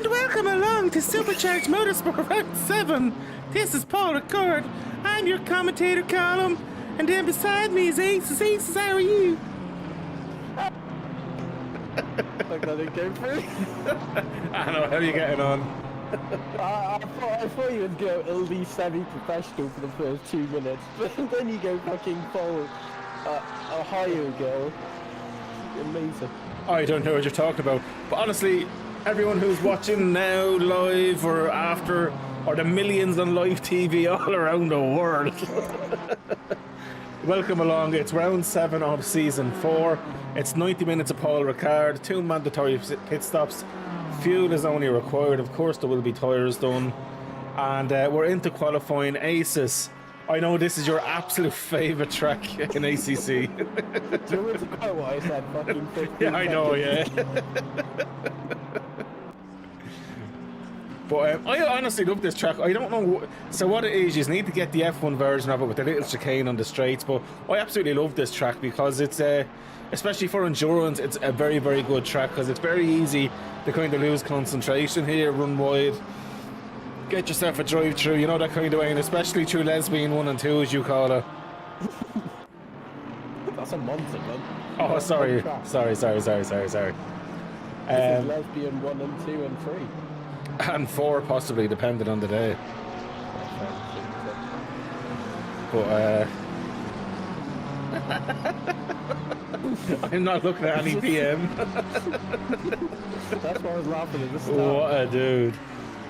welcome along to Supercharged Motorsport Round 7. This is Paul Ricard. I'm your commentator column. And then beside me is Aces. Aces, how are you? Like that it came through. I don't know, how are you getting on? I thought you would go at least semi-professional for the first 2 minutes, but then you go fucking full Ohio girl. Amazing. I don't know what you're talking about. But honestly, everyone who's watching now live or after, or the millions on live TV all around the world, welcome along. It's round 7 of season 4. It's 90 minutes of Paul Ricard, 2 mandatory pit stops. Fuel is only required. Of course, there will be tyres done. And we're into qualifying. Aces, I know this is your absolute favourite track in ACC. Do you want to know what I said? Fucking 15 Yeah, I know, yeah. But I honestly love this track. I don't know. So what it is, you just need to get the F1 version of it with the little chicane on the straights. But I absolutely love this track because it's, especially for endurance, it's a very, very good track because it's very easy to kind of lose concentration here, run wide, get yourself a drive-through, you know, that kind of way, and especially through lesbian 1 and 2, as you call it. That's a monster, man. Oh, sorry. Sorry. This is lesbian 1 and 2 and 3. And 4, possibly, depending on the day. But, I'm not looking at any PM. That's why I was laughing at the start. What a dude.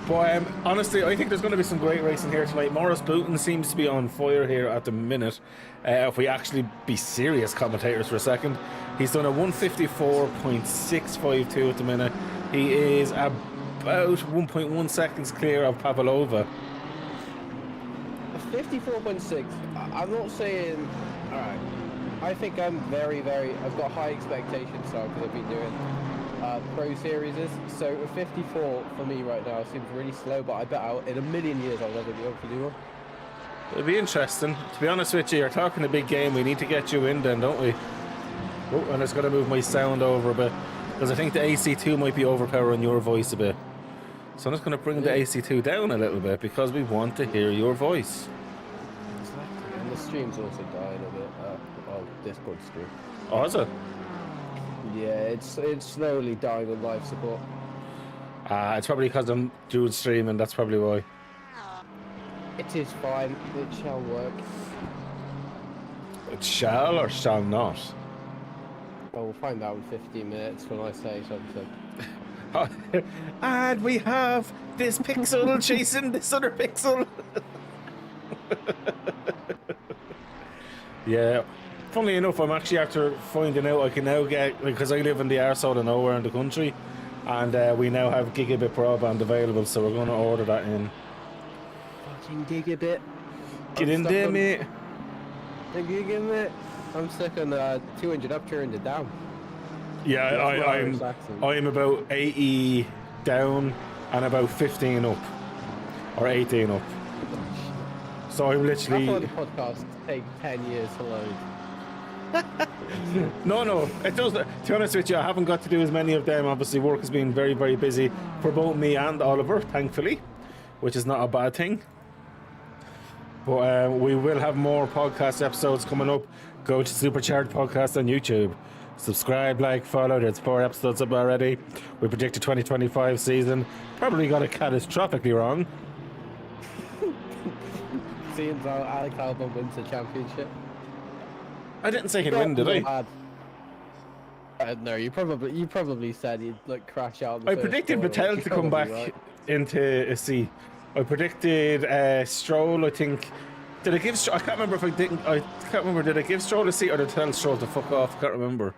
But honestly, I think there's going to be some great racing here tonight. Morris Booton seems to be on fire here at the minute. If we actually be serious commentators for a second, he's done a 154.652 at the minute. He is about 1.1 seconds clear of Pavlova. 54.6. I'm not saying. Alright. I think I'm I've got high expectations now because I've been doing Pro Series. So a 54 for me right now seems really slow, but I bet in a million years I'll never be able to do one. It'll be interesting. To be honest with you, you're talking a big game. We need to get you in then, don't we? Oh, and it's got to move my sound over a bit because I think the AC2 might be overpowering your voice a bit. So I'm just going to bring the AC2 down a little bit because we want to hear your voice. Exactly. And the stream's also dying a bit. Discord stream. Oh, is it? Yeah, it's slowly dying on live support. It's probably because I'm doing streaming, that's probably why. It is fine, it shall work. It shall or shall not? Well, we'll find out in 15 minutes when I say something. And we have this pixel chasing this other pixel. Yeah. Funnily enough, I'm actually after finding out I can now get, because I live in the arsehole of nowhere in the country, and we now have gigabit broadband available, so we're going to order that in. Fucking gigabit. Get in there, mate. The gigabit. I'm stuck on 200 up, 200 down. Yeah, I'm about 80 down and about 15 up, or 18 up. So I'm literally. I thought the podcast take 10 years to load. No, it does. To be honest with you, I haven't got to do as many of them. Obviously, work has been very, very busy for both me and Oliver, thankfully, which is not a bad thing. But we will have more podcast episodes coming up. Go to Supercharged Podcast on YouTube. Subscribe, like, follow. There's 4 episodes up already. We predict the 2025 season. Probably got it catastrophically wrong. Seeing how Alex Albon wins the championship. I didn't say he'd win, did I? No, you probably said he'd like crash out. I predicted Vettel to come back into a C. I predicted Stroll. I think. Did I give? I can't remember if I didn't. I can't remember. Did I give Stroll a seat or did I tell Stroll to fuck off? I can't remember.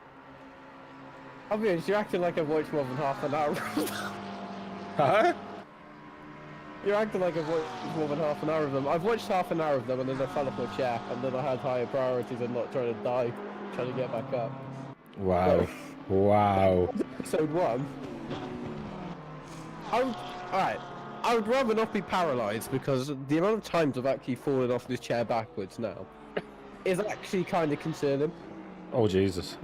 I'll be honest, you're acting like I've watched more than half an hour. Huh? You're acting like I've watched more than half an hour of them. I've watched half an hour of them and then I fell off my chair and then I had higher priorities and not trying to die, trying to get back up. Wow. So, Wow. Episode 1. Alright. I would rather not be paralysed because the amount of times I've actually fallen off this chair backwards now is actually kind of concerning. Oh, Jesus.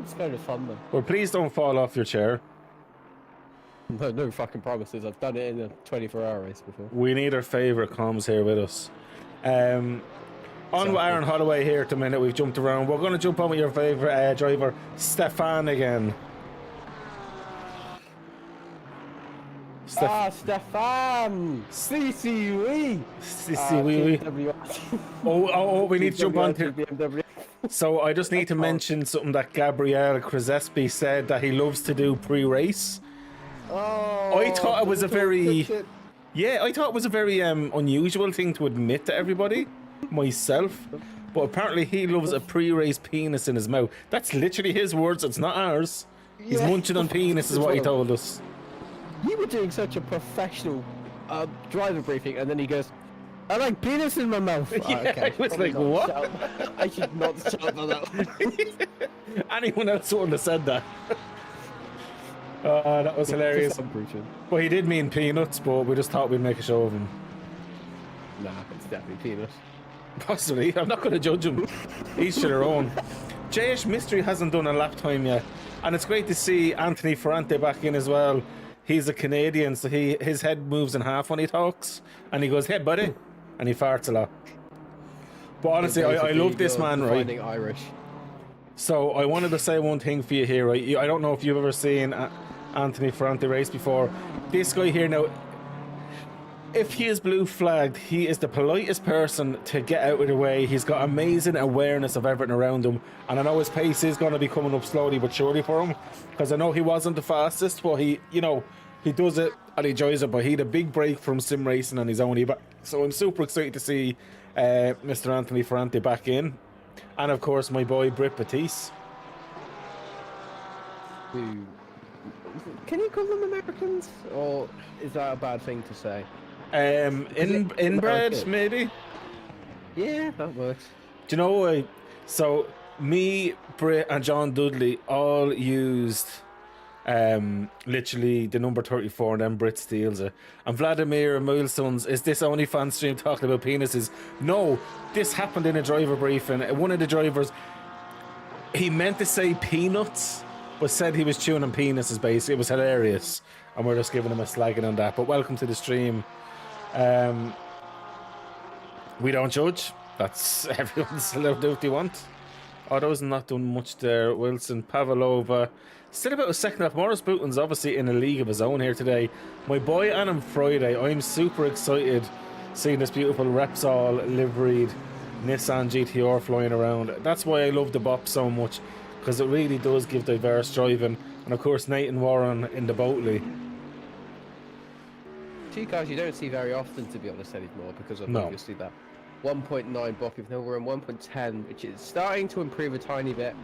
It's kind of fun though. Well, please don't fall off your chair. No, no fucking promises. I've done it in a 24-hour race before. We need our favourite comms here with us. On with Aaron Holloway here at the minute. We've jumped around. We're going to jump on with your favourite driver, Stefan, again. Stefan! CCWE! CCWE. Oh, we need to jump on to... So I just need to mention something that Gabriel Krasespi said, that he loves to do pre-race. Oh, I thought it was a very... Yeah, I thought it was a very unusual thing to admit to everybody, myself. But apparently he loves a pre-race penis in his mouth. That's literally his words, it's not ours. He's munching on penis is what he told us. You were doing such a professional driver briefing, and then he goes, I like penis in my mouth. Yeah, okay, I was like, what? I should not shout that out. Anyone else wouldn't have said that. That was hilarious. Well, he did mean peanuts, but we just thought we'd make a show of him. Nah, it's definitely peanut. Possibly. I'm not going to judge him. Each to their own. JH Mystery hasn't done a lap time yet, and it's great to see Anthony Ferrante back in as well. He's a Canadian, so his head moves in half when he talks, and he goes, "Hey, buddy," and he farts a lot. But honestly, I love this man, right? Finding Irish. So I wanted to say one thing for you here, right? I don't know if you've ever seen Anthony Ferrante race before. This guy here now, if he is blue flagged, he is the politest person to get out of the way. He's got amazing awareness of everything around him, and I know his pace is going to be coming up slowly but surely for him, because I know he wasn't the fastest, but he does it and he enjoys it. But he had a big break from sim racing on his own. So I'm super excited to see Mr. Anthony Ferrante back in, and of course my boy Britt Batiste. Can you call them Americans, or is that a bad thing to say? Inbred, maybe? Yeah, that works. Do you know, so me, Britt and John Dudley all used literally the number 34, and then Britt steals it. And Vladimir Milsons, is this OnlyFans stream talking about penises? No, this happened in a driver briefing. One of the drivers, he meant to say peanuts, but said he was chewing on penises, basically. It was hilarious, and we're just giving him a slagging on that. But welcome to the stream. We don't judge. That's everyone's allowed to do what they want. Otto's not done much there. Wilson, Pavlova, still about a second off. Morris Bouton's obviously in a league of his own here today. My boy Adam Friday, I'm super excited seeing this beautiful Repsol liveried Nissan GTR flying around. That's why I love the BOP so much, because it really does give diverse driving. And of course Nathan Warren in the Boatley. Two cars you don't see very often, to be honest, anymore, because of obviously that 1.9 BOP. Even though we're in 1.10, which is starting to improve a tiny bit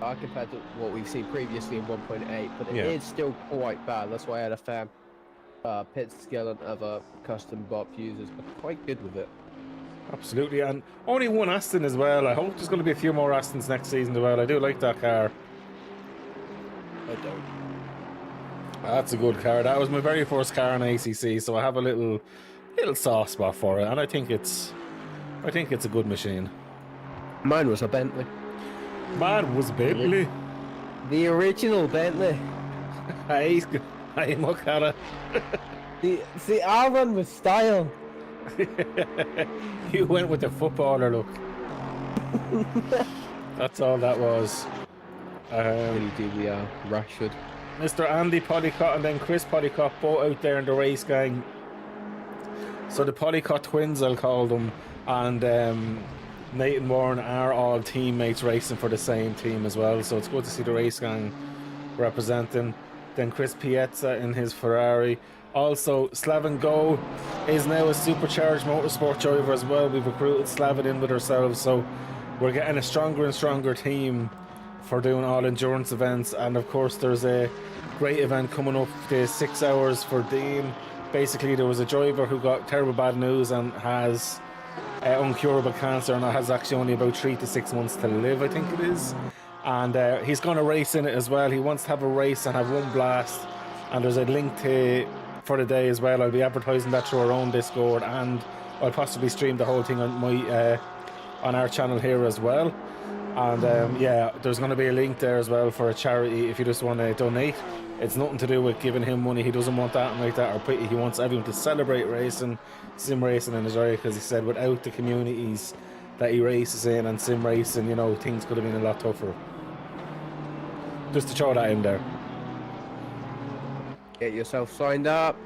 compared to what we've seen previously in 1.8, but it is still quite bad. That's why I had a fan, Pit Skill and other custom BOP users are quite good with it. Absolutely, and only one Aston as well. I hope there's going to be a few more Astons next season as well. I do like that car. I don't. That's a good car. That was my very first car in ACC, so I have a little soft spot for it, and I think it's a good machine. Mine was a Bentley. Mine was a Bentley. The original Bentley. Hey, look at it. The R1 was style. You went with the footballer look. That's all that was. Really do the Rashford. Mr. Andy Polycott and then Chris Polycott, both out there in the race gang. So the Polycott twins, I'll call them, and Nathan Warren are all teammates racing for the same team as well. So it's good to see the race gang representing. Then Chris Piezza in his Ferrari. Also, Slavin Go is now a Supercharged motorsport driver as well. We've recruited Slavin in with ourselves, so we're getting a stronger and stronger team for doing all endurance events. And of course there's a great event coming up, the 6 hours for Dean. Basically there was a driver who got terrible bad news and has uncurable cancer, and has actually only about 3 to 6 months to live, I think it is. And he's going to race in it as well. He wants to have a race and have one blast, and there's a link for the day as well. I'll be advertising that through our own Discord, and I'll possibly stream the whole thing on my on our channel here as well. And yeah, there's going to be a link there as well for a charity if you just want to donate. It's nothing to do with giving him money. He doesn't want that and like that, or he wants everyone to celebrate racing, sim racing in his area, because he said without the communities that he races in and sim racing, you know, things could have been a lot tougher. Just to throw that in there. Get yourself signed up.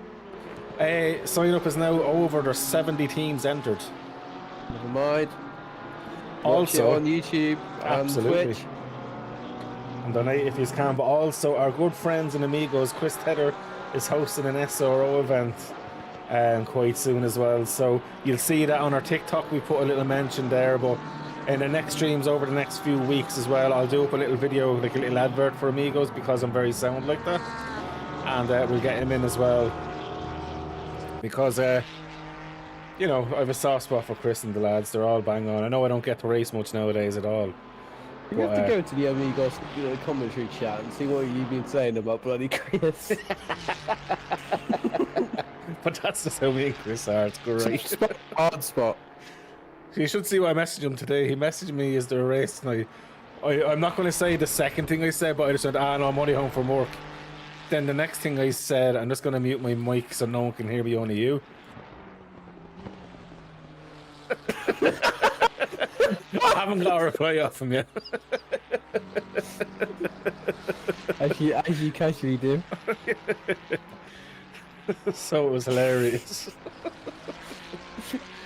Sign up is now over. There's 70 teams entered. Never mind. Watch Also it on YouTube and Twitch. And donate if you can. But also, our good friends and amigos, Chris Tedder is hosting an SRO event quite soon as well. So you'll see that on our TikTok. We put a little mention there. But in the next streams over the next few weeks as well, I'll do up a little video, like a little advert for amigos, because I'm very sound like that. And we'll get him in as well. Because, you know, I have a soft spot for Chris and the lads. They're all bang on. I know I don't get to race much nowadays at all. You have to go to the Amigos commentary chat and see what you've been saying about bloody Chris. But that's just how me and Chris are. It's great. Hard spot. You should see what I messaged him today. He messaged me, is there a race tonight? I'm not going to say the second thing I said, but I just said, no, I'm only home from work. Then the next thing I said, I'm just going to mute my mic so no one can hear me, only you. I haven't got a reply off him yet. As you casually do. So it was hilarious.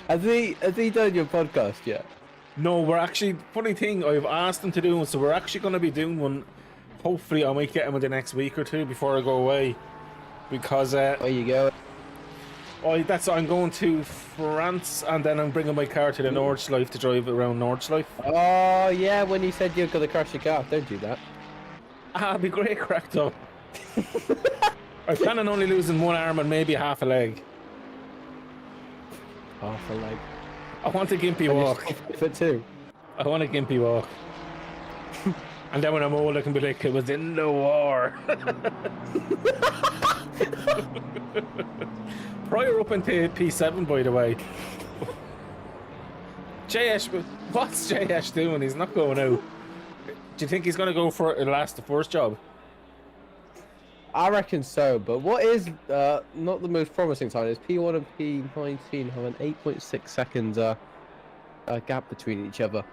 Has he done your podcast yet? No, we're actually, funny thing, I've asked him to do one, so we're actually going to be doing one. Hopefully I might get him in the next week or two before I go away. Because Where you going? I'm going to France, and then I'm bringing my car to the Nordschleife to drive around Nordschleife. Oh yeah, when you said you're gonna crash your car, don't do that. It'd be great crack though. I plan on only losing one arm and maybe half a leg. Half a leg. I want a gimpy walk. For two. I want a gimpy walk. And then when I'm old I can be like, it was in the war. Prior up into P7, by the way. What's JS doing? He's not going out. Do you think he's going to go for the first job? I reckon so, but what is not the most promising time is P1 and P19 have an 8.6 seconds gap between each other.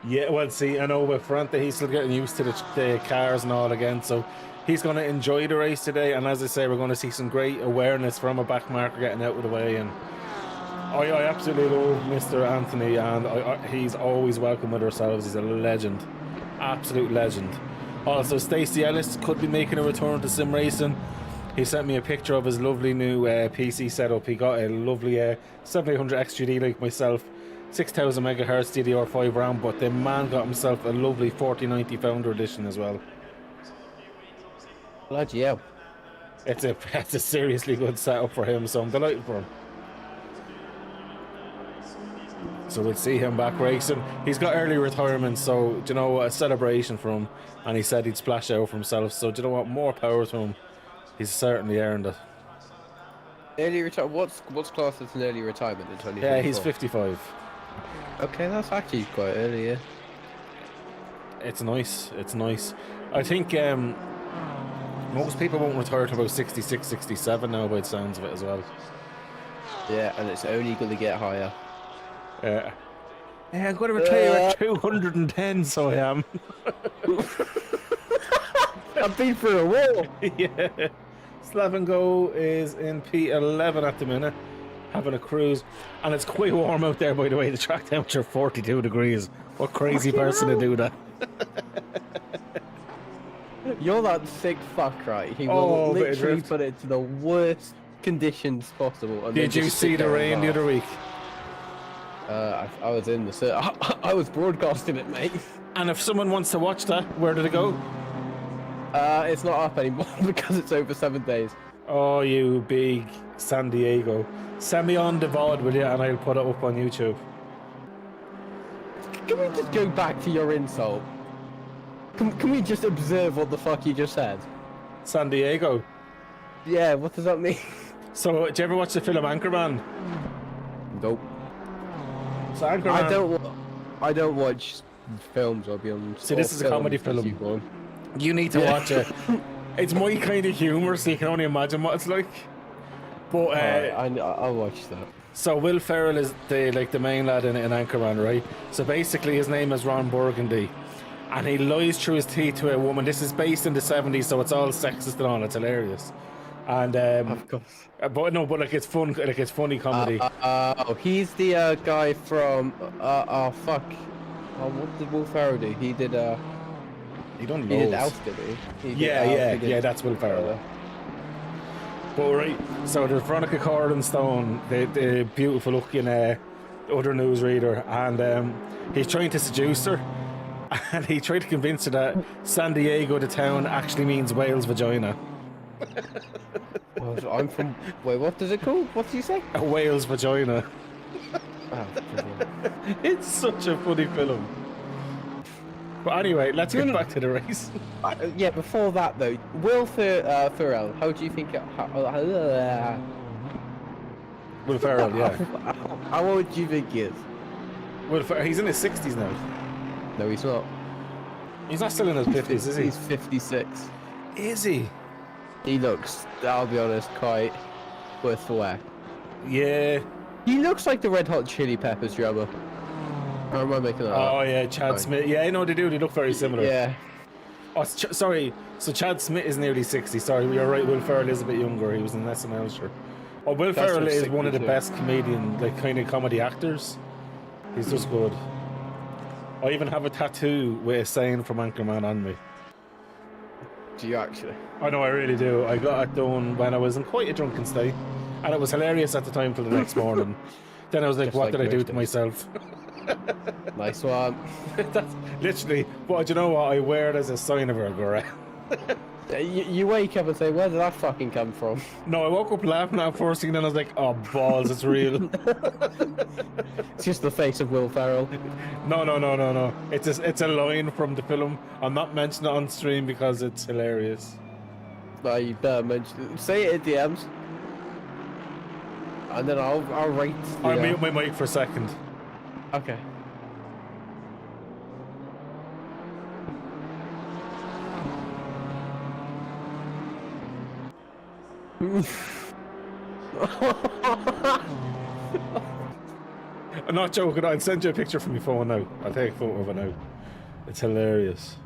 Yeah, well, see, I know with Ferrante, he's still getting used to the cars and all again, so he's going to enjoy the race today. And as I say, we're going to see some great awareness from a back marker getting out of the way. And I absolutely love Mr. Anthony, and he's always welcome with ourselves. He's a legend, absolute legend. Also, Stacey Ellis could be making a return to sim racing. He sent me a picture of his lovely new PC setup. He got a lovely 7800 XGD like myself. 6000 megahertz DDR5 RAM, but the man got himself a lovely 4090 Founder Edition as well. Bloody hell. It's a seriously good setup for him, so I'm delighted for him. So we'll see him back racing. He's got early retirement, so do you know, a celebration for him, and he said he'd splash out for himself, so do you know what, more power to him. He's certainly earned it. Early retirement. What's classed as an early retirement in 2024? Yeah, he's 55. Okay, that's actually quite early, yeah. It's nice. It's nice. I think most people won't retire to about 66, 67 now, by the sounds of it as well. Yeah, and it's only going to get higher. Yeah, I'm going to retire at 210, so I am. I've been through a war. Yeah. Slavengo is in P11 at the minute, having a cruise, and it's quite warm out there, by the way. The track temperature 42 degrees. What crazy person to do that? You're that sick fuck, right? He will literally put it to the worst conditions possible. And did you see the rain the other week? I was in the I was broadcasting it, mate. And if someone wants to watch that, where did it go? It's not up anymore because it's over 7 days. Oh, you big San Diego. Send me on the VOD, will you? And I'll put it up on YouTube. Can we just go back to your insult? Can we just observe what the fuck you just said? San Diego? Yeah, what does that mean? So, did you ever watch the film Anchorman? Nope. So Anchorman... I don't watch films I'll be on. See, this is a comedy film. One. You need to watch it. It's my kind of humour, so you can only imagine what it's like. But I'll watch that. so Will Ferrell is the main lad in Anchorman, right? So basically, his name is Ron Burgundy, and he lies through his teeth to a woman. This is based in the 70s, so it's all sexist and all. It's hilarious. And Of course. but like it's fun, like it's funny comedy. He's the guy from fuck. What did Will Ferrell do? He did He done he did loads. Alf, did he? He did Yeah, Alf, yeah, he did- yeah. That's Will Ferrell. But right, so there's Veronica Cordenstone, the beautiful looking other newsreader, and he's trying to seduce her, and he tried to convince her that San Diego, the town, actually means Wales vagina. Well, I'm from. Wait, what does it call? What did you say? A Wales vagina. Oh, brilliant. It's such a funny film. But anyway, let's get back to the race. Yeah, before that though, Will Ferrell, how do you think? Will Ferrell, yeah. How old do you think he is? Will Ferrell, he's in his 60s now. No, he's not. He's not still in his 50s, is he? He's 56. Is he? He looks, I'll be honest, quite worth the wear. Yeah. He looks like the Red Hot Chili Peppers drummer. Or am I making that up? Oh yeah, Chad Smith. Yeah, no, they do. They look very similar. Yeah. Oh, sorry. So Chad Smith is nearly 60. Sorry, you're right. Will Ferrell is a bit younger. He was in SNL, sure. Oh, Will That's Ferrell from is one of the 62. best comedian, like kind of comedy actors. He's just good. I even have a tattoo with a saying from Anchorman on me. Do you actually? I know, I really do. I got it done when I was in quite a drunken state, and it was hilarious at the time till the next morning. Then I was like, Just what like did I do most to days. myself? Nice one. That's literally, but you know what? I wear it as a sign of regret. You wake up and say, where did that fucking come from? No, I woke up laughing at first thing, then I was like, oh, balls, it's real. It's just the face of Will Ferrell. No. It's a line from the film. I'm not mentioning it on stream because it's hilarious. No, you better mention it. Say it in DMs. And then I'll rate the, I'll mute my mic for a second. Okay. I'm not joking. I'll send you a picture from my phone now. I'll take a photo of it now. It's hilarious.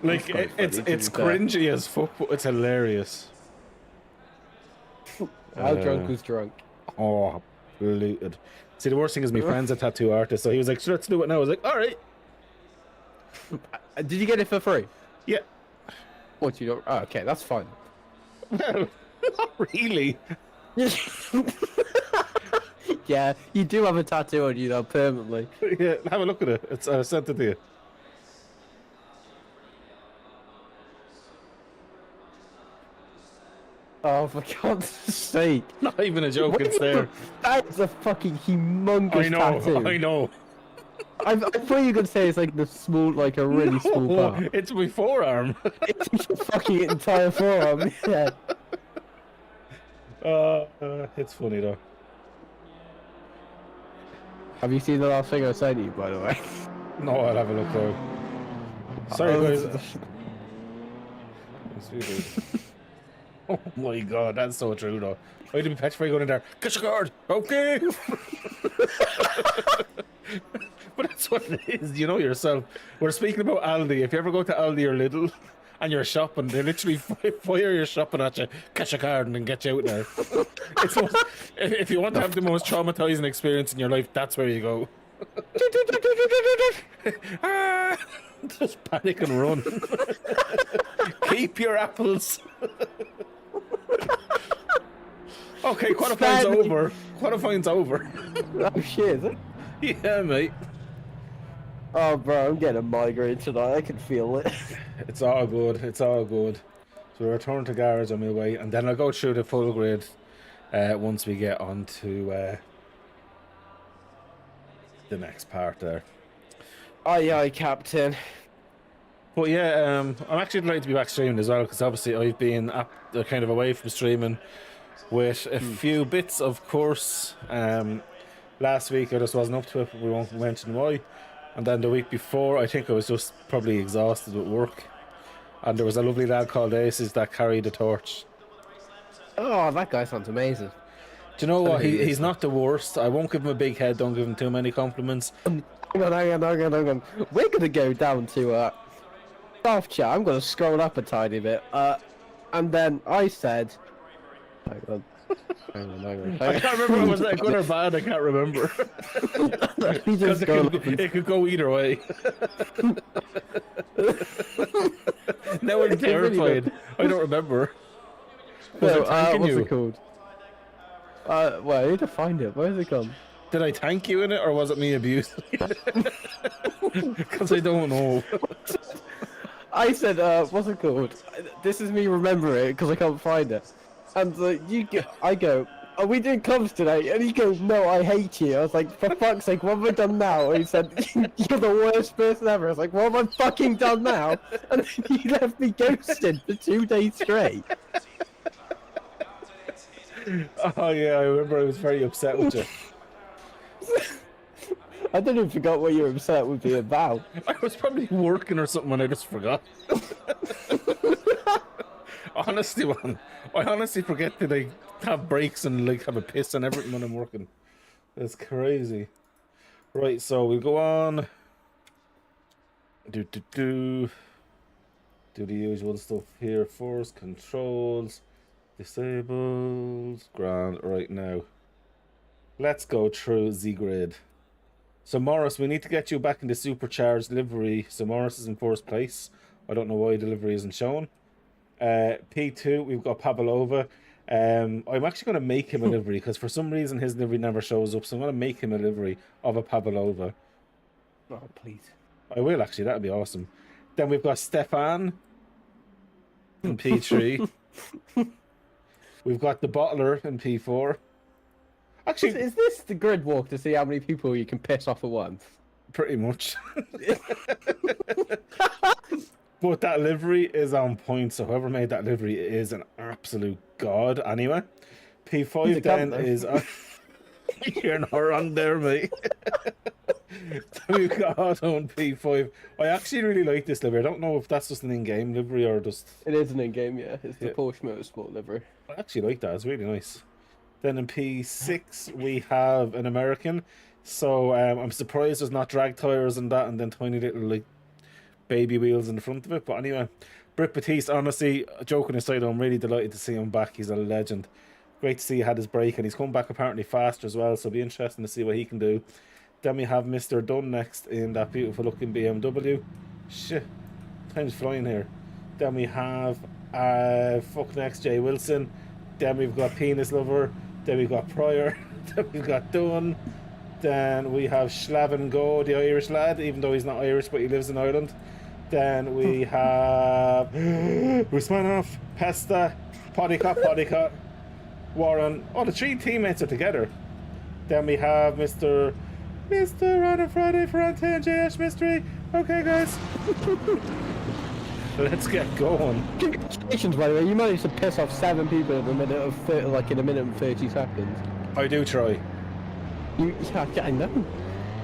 Like quite it's funny, to it's be fair. cringy as fuck, but it's hilarious. How drunk was drunk? Oh, polluted. See, the worst thing is my friend's a tattoo artist, so he was like, "So let's do it now." I was like, "All right." Did you get it for free? Yeah. What, you don't? Oh, okay, that's fine. Well, not really. Yeah, you do have a tattoo on you though, permanently. Yeah, have a look at it. It's I sent it to you. Oh, for God's sake. Not even a joke. What It's do you- there. That is a fucking humongous I know. tattoo. I know. I thought you were going to say it's like the small, like a really small No, part. it's my forearm. It's your fucking entire forearm. Yeah. It's funny though. Have you seen the last thing I sent you, by the way? No, I'll have a look though. Sorry, Oh, guys. It's really- Oh my god, that's so true though. I'd be petrified going in there. Get your card, okay? But that's what it is, you know yourself. We're speaking about Aldi. If you ever go to Aldi or Lidl and you're shopping, they literally fire your shopping at you, catch a card and then get you out there. It's most, if you want to have the most traumatizing experience in your life, that's where you go. Ah, just panic and run. Keep your apples. Okay, qualifying's Stanley. over. Qualifying's over. Oh shit, is it? Yeah, mate. Oh bro, I'm getting a migraine tonight, I can feel it. It's all good. It's all good. So we'll return to garage on my way, and then I'll go through the full grid once we get on to the next part there. Aye aye, Captain. But yeah, I'm actually delighted to be back streaming as well, because obviously I've been kind of away from streaming with a few bits, of course. Last week I just wasn't up to it, but we won't mention why. And then the week before, I think I was just probably exhausted with work. And there was a lovely lad called Aces that carried the torch. Oh, that guy sounds amazing. Do you know what? He's not the worst. I won't give him a big head. Don't give him too many compliments. Hang on. We're going to go down to staff chat. I'm going to scroll up a tiny bit. And then I said... Hang on. I can't remember was that good or bad. I can't remember. Because it could go either way. Now I'm terrified. I don't remember. Was I thanking what's you? it called? Well, I need to find it. Where's it gone? Did I thank you in it, or was it me abusing you? Because I don't know. I said, what's it called? This is me remembering it because I can't find it. And I go, are we doing clubs today? And he goes, no, I hate you. I was like, for fuck's sake, what have I done now? And he said, you're the worst person ever. I was like, what have I fucking done now? And then he left me ghosted for 2 days straight. Oh yeah, I remember I was very upset with you. I don't even forgot what you were upset with me about. I was probably working or something and I just forgot. Honestly, man, I honestly forget to like have breaks and like have a piss and everything when I'm working. It's crazy. Right, so we'll go on. Do the usual stuff here first. Controls, disables, grand. Right now, let's go through Z grid. So Morris, we need to get you back in the supercharged livery. So Morris is in first place. I don't know why delivery isn't shown. P2, we've got Pavlova. I'm actually going to make him a livery because for some reason his livery never shows up. So I'm going to make him a livery of a Pavlova. Oh, please. I will actually, that'd be awesome. Then we've got Stefan in P3. We've got the bottler in P4. Actually, Is this the grid walk to see how many people you can piss off at once? pretty much. But that livery is on point, so whoever made that livery is an absolute god anyway. P5 then is... You're not wrong there, mate. We've got Otto and P5. I actually really like this livery. I don't know if that's just an in-game livery or just... It is an in-game, yeah. It's the Porsche Motorsport livery. I actually like that. It's really nice. Then in P6 we have an American. So I'm surprised there's not drag tires and that, and then tiny little like baby wheels in the front of it. But anyway, Britt Batiste, honestly, joking aside, I'm really delighted to see him back. He's a legend. Great to see he had his break, and he's come back apparently faster as well, so it'll be interesting to see what he can do. Then we have Mr. Dunn next in that beautiful looking BMW. Shit, time's flying here. Then we have fuck next Jay Wilson. Then we've got Penis Lover. Then we've got Pryor. Then we've got Dunn. Then we have Slavin Go, the Irish lad, even though he's not Irish, but he lives in Ireland. Then we have Rusmanov, Pesta, Podicott, Warren. Oh, the three teammates are together. Then we have Mr. on a Friday for Ante and JS Mystery. Okay, guys. Let's get going. Congratulations, by the way. You managed to piss off 7 people in a minute of in a minute and 30 seconds. I do try. Yeah, I know.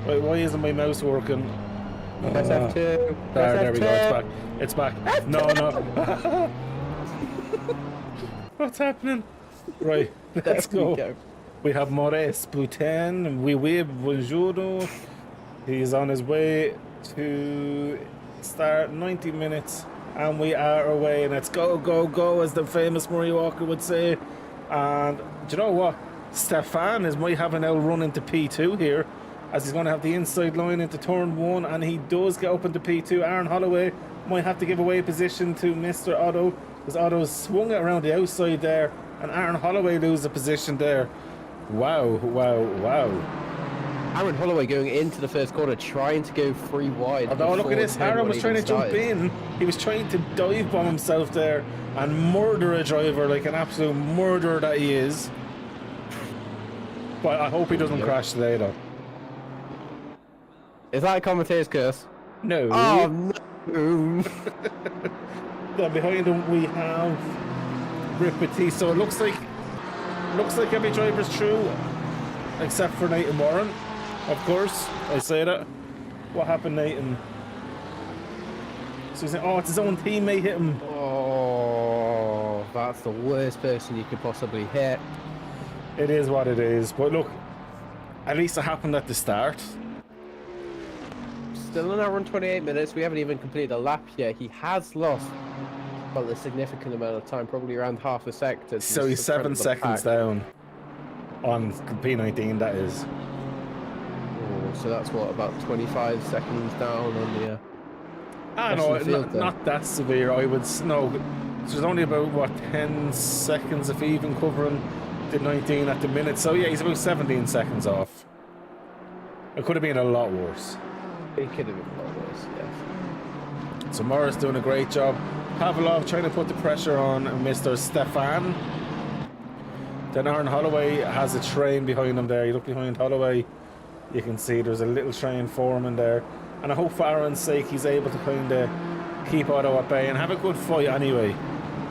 Wait, why isn't my mouse working? Press F2. There we go. It's back. No. What's happening? Right, let's go. We have Maurice Boutin and Bonjour. He's on his way to start 90 minutes, and we are away. And let's go, as the famous Murray Walker would say. And do you know what? Stefan might have an L run into P2 here, as he's going to have the inside line into turn 1, and he does get up into P2. Aaron Holloway might have to give away position to Mr. Otto, because Otto's swung it around the outside there, and Aaron Holloway loses a position there. Wow. Aaron Holloway going into the first corner, trying to go 3 wide. Although look at this, Aaron was trying to jump in. He was trying to dive bomb himself there and murder a driver like an absolute murderer that he is. But I hope he doesn't crash today, though. Is that a commentator's curse? No. Oh, no. Then behind him we have Rick Batiste. So it looks like every driver's through, except for Nathan Warren, of course. I say that. What happened, Nathan? So he's saying, oh, it's his own teammate hit him. Oh, that's the worst person you could possibly hit. It is what it is. But look, at least it happened at the start. Still an hour and 28 minutes. We haven't even completed a lap yet. He has lost well, a significant amount of time, probably around half a sector. So he's 7 seconds down on P19, that is. Oh, so that's what, about 25 seconds down on the... not that severe. I would no. There's only about what 10 seconds if even covering the 19 at the minute. So yeah, he's about 17 seconds off. It could have been a lot worse. It could have been a lot worse, yes. So Morris doing a great job. Pavlov trying to put the pressure on Mr. Stefan. Then Aaron Holloway has a train behind him there. You look behind Holloway, you can see there's a little train for him in there. And I hope for Aaron's sake he's able to kind of keep Otto at bay and have a good fight anyway,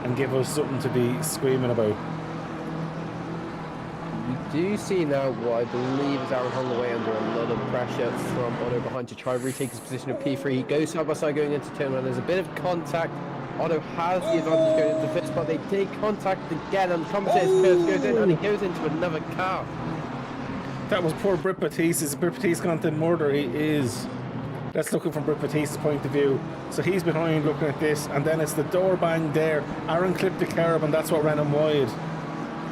and give us something to be screaming about. We do see now what I believe is Aaron Holloway under a lot of pressure from Otto behind to try and retake his position of P3. He goes side by side going into turn one. There's a bit of contact. Otto has the advantage going into the fifth spot. They take contact again, and the commentator's curse goes in, and he goes into another car. That was poor Brit Batiste. Is Brit Batiste gone to murder? He is. Let's look from Brit Batiste's point of view. So he's behind looking at this, and then it's the door bang there. Aaron clipped the curb, and that's what ran him wide.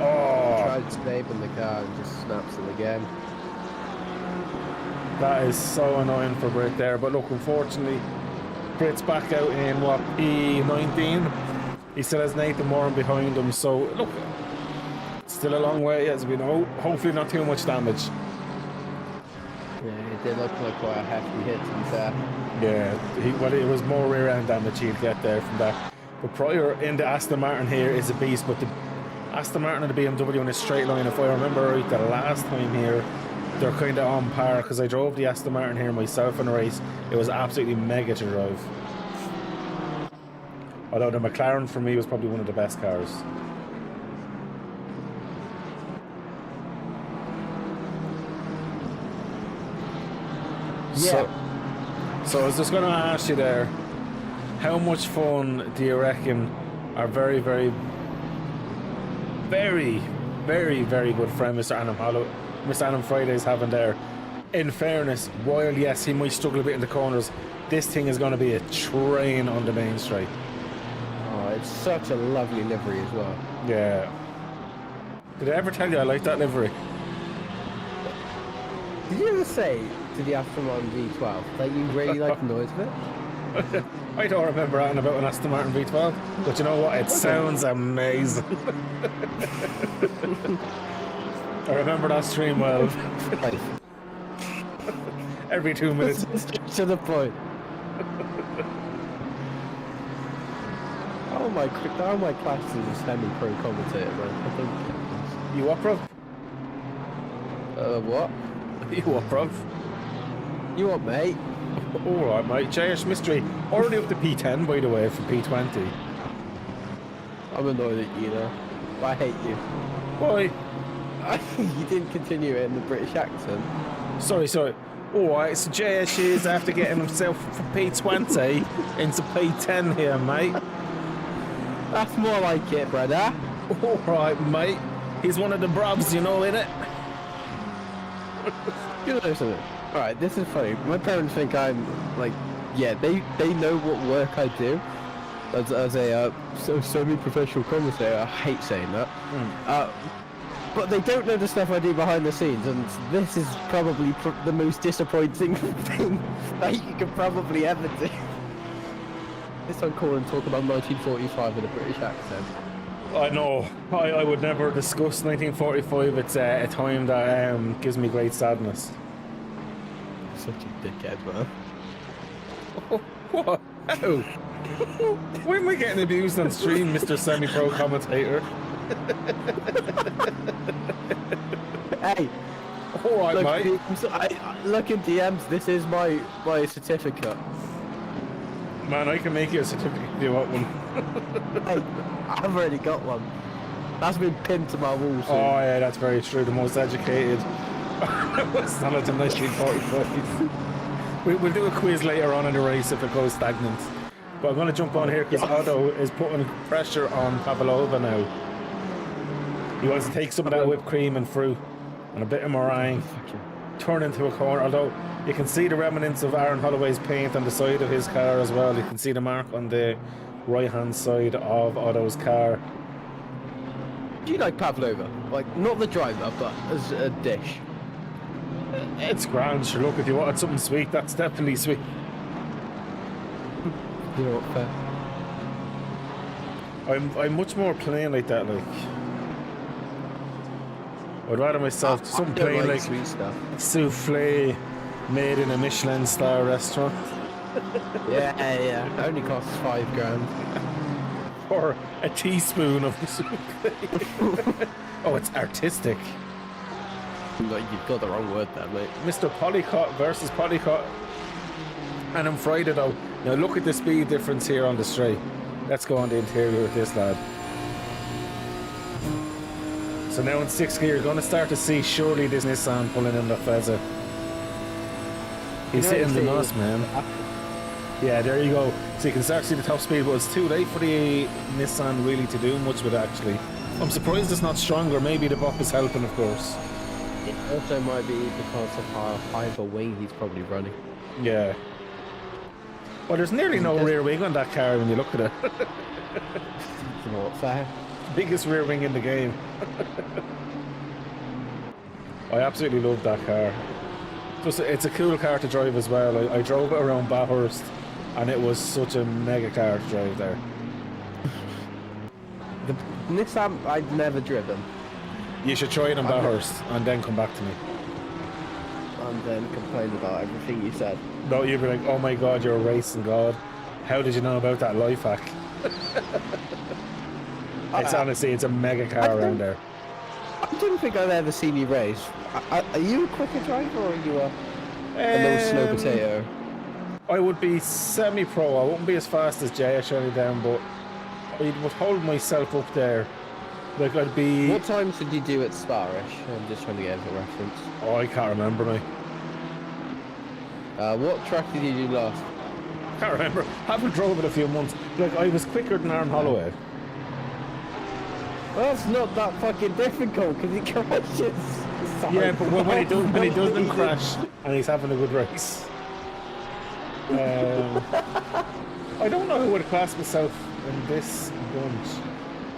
Oh. He tried sniping the car and just snaps it again. That is so annoying for Brit there. But look, unfortunately, Brit's back out in what, P19. He still has Nathan Moran behind him. So look, still a long way as we know. Hopefully not too much damage. Yeah, it did look like quite a hefty hit, to be fair. Yeah, well, it was more rear end damage he'd get there from that. But Pryor in the Aston Martin here is a beast, but the Aston Martin and the BMW in a straight line, if I remember right, the last time here, they're kind of on par, because I drove the Aston Martin here myself in a race. It was absolutely mega to drive. Although the McLaren for me was probably one of the best cars. Yeah. So I was just going to ask you there, how much fun do you reckon our very, very, very, very, very good friend Mr. Adam Friday is having there? In fairness, while yes, he might struggle a bit in the corners, this thing is going to be a train on the main straight. Oh, it's such a lovely livery as well. Yeah. Did I ever tell you I like that livery? Did you ever say to the Aston Martin V12 that you really like the noise of it? I don't remember anything about an Aston Martin V12, but you know what? It sounds amazing. I remember that stream well. Every 2 minutes. To the point. How am I classed as a semi-pro commentator, man? I think. You what, bro? What? You what, bro? You what, mate? Alright, mate. JS Mystery. Already up to P10, by the way, for P20. I'm annoyed at you now. I hate you. Why? You didn't continue it in the British accent. Sorry. Alright, so JS is after getting himself from P20 into P10 here, mate. That's more like it, brother. Alright, mate. He's one of the brubs, you know, innit? You know something? Alright, this is funny. My parents think I'm, like, yeah, they know what work I do as a semi-professional commentator. I hate saying that. But they don't know the stuff I do behind the scenes, and this is probably the most disappointing thing that you could probably ever do. This time call and talk about 1945 with a British accent. I know. I would never discuss 1945. It's a time that gives me great sadness. Such a dickhead, man. What? How? Why am I getting abused on stream, Mr. Semi-Pro commentator? Hey! Alright, mate. Look in DMs, this is my certificate. Man, I can make you a certificate if you want one. Hey, I've already got one. That's been pinned to my wall soon. Oh yeah, that's very true. The most educated. It's not in 1945. We'll do a quiz later on in the race if it goes stagnant. But I'm going to jump on here because Otto is putting pressure on Pavlova now. He wants to take some of that whipped cream and fruit and a bit of meringue, turn into a corner. Although you can see the remnants of Aaron Holloway's paint on the side of his car as well. You can see the mark on the right-hand side of Otto's car. Do you like pavlova? Like, not the driver, but as a dish? It's grand. Sure, look, if you wanted something sweet, that's definitely sweet. You know what, fair. I'm much more plain like that. Like, I'd rather myself something plain like sweet stuff. souffle made in a Michelin star restaurant. Yeah. Only costs $5,000. Or a teaspoon of the souffle. Oh, it's artistic. Like, you've got the wrong word there, mate. Mr. Polycott versus Polycott. And on Friday though, now look at the speed difference here on the straight. Let's go on the interior with this lad. So now in 6th gear, you're going to start to see surely this Nissan pulling in the Fezza. He's hitting the nos, man. Yeah, there you go. So you can start to see the top speed, but it's too late for the Nissan really to do much with it actually. I'm surprised it's not stronger. Maybe the buck is helping, of course. It also might be because of how high of a wing he's probably running. Yeah. Well, there's nearly no rear wing on that car when you look at it. You know what, fair? Biggest rear wing in the game. I absolutely love that car. Plus, it's a cool car to drive as well. I drove it around Bathurst and it was such a mega car to drive there. The Nissan I've never driven. You should try it in Bathurst and then come back to me. And then complain about everything you said. No, you'd be like, oh my god, you're a racing god. How did you know about that life hack? It's honestly, it's a mega car around there. I don't think I've ever seen you race. Are you a quicker driver or are you a little slow potato? I would be semi-pro. I wouldn't be as fast as Jay shutting down, but I would hold myself up there. Like I'd be... What times did you do at Sparish? I'm just trying to get a reference. Oh, I can't remember now. What track did you do last? Can't remember. Haven't drove it a few months. Like I was quicker than Aaron Holloway. Well, that's not that fucking difficult because he crashes. Yeah, but when he doesn't crash and he's having a good race. I don't know who would class myself in this bunch.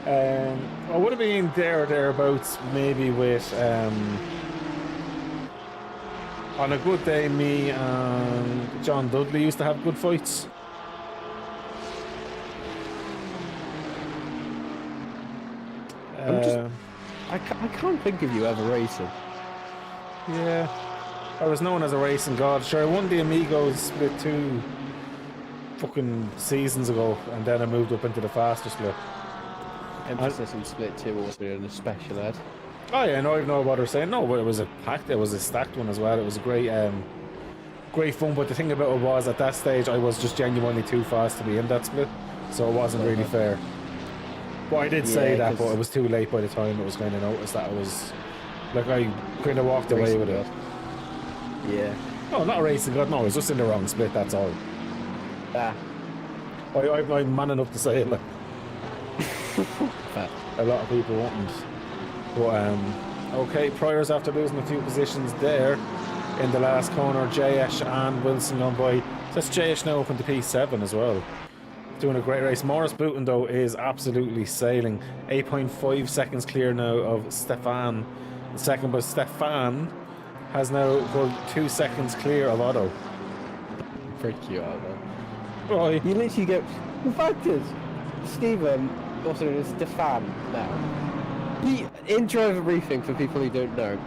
I would have been there or thereabouts, maybe with on a good day, me and John Dudley used to have good fights. I can't think of you ever racing. Yeah, I was known as a racing god. Sure, I won the Amigos split 2 fucking seasons ago, and then I moved up into the faster split. Emphasis on split 2 also in a special ed. Oh yeah, no, I know what they're saying. No, but it was a packed, it was a stacked one as well. It was a great, great fun. But the thing about it was, at that stage, I was just genuinely too fast to be in that split, so it wasn't really fair. But I did say that, but it was too late by the time it was kind of noticed that it was like I kind of walked away with it. Yeah. No, not a racing god. No, it was just in the wrong split. That's all. Ah. I'm man enough to say it. Like a lot of people wouldn't. But okay, Pryor's after losing a few positions there in the last corner. JS and Wilson gone by. So that's JS now up into P7 as well. Doing a great race. Morris Bouton though is absolutely sailing. 8.5 seconds clear now of Stefan the second, but Stefan has now got 2 seconds clear of Otto. Pretty cute out there. Right. You literally go. The fact is, Stephen, also known as Stefan now. He, in driver briefing for people who don't know,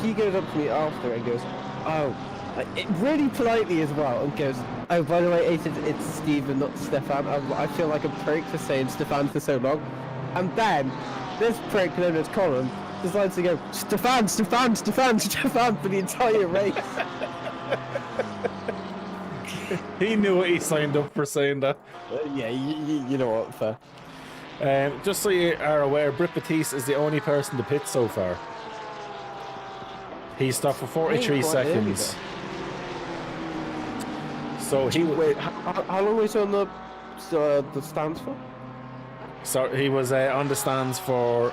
he goes up to me after and goes, oh, really politely as well, and goes, oh, by the way, it's Stephen, not Stefan. I feel like a prick for saying Stefan for so long. And then, this prick known as Colin decides to go, Stefan for the entire race. He knew what he signed up for saying that. Yeah, you know what, fair. Just so you are aware, Britt Batiste is the only person to pit so far. He stopped for 43 seconds. So he Wait, how long was he on the stands for? So he was on the stands for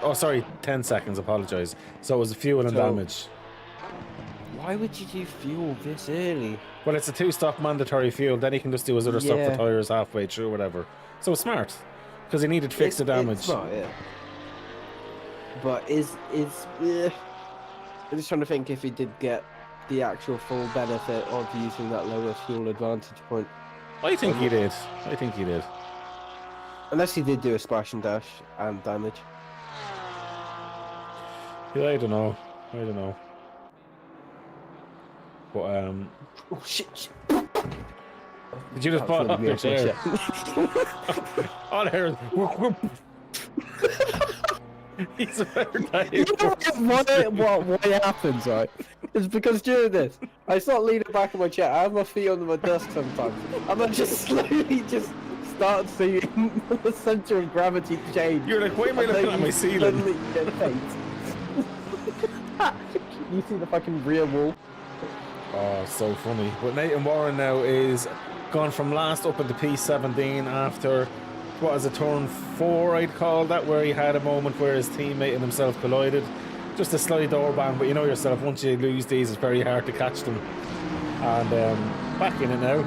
10 seconds. Apologise. So it was fuel and damage. Why would you do fuel this early? Well, it's a 2-stop mandatory fuel. Then he can just do his other stop for tyres halfway through, whatever. So it's smart because he needed to fix the damage. It's smart, yeah. But I'm just trying to think if he did get the actual full benefit of using that lower fuel advantage point. I think he did. Unless he did do a splash and dash and damage. Yeah, I don't know. But Oh shit! did you just fall off your chair? All I heard is he's about to You know what happens, right? It's because during this, I start leaning back in my chair. I have my feet under my desk sometimes, and I just slowly start seeing the center of gravity change. You're like, why am I looking at my ceiling? Suddenly get hit. You see the fucking rear wall. Oh, so funny. But Nathan Warren now is gone from last up into P17 after, what is it, turn 4 I'd call that, where he had a moment where his teammate and himself collided. Just a slight door ban, but you know yourself, once you lose these, it's very hard to catch them. And back in it now.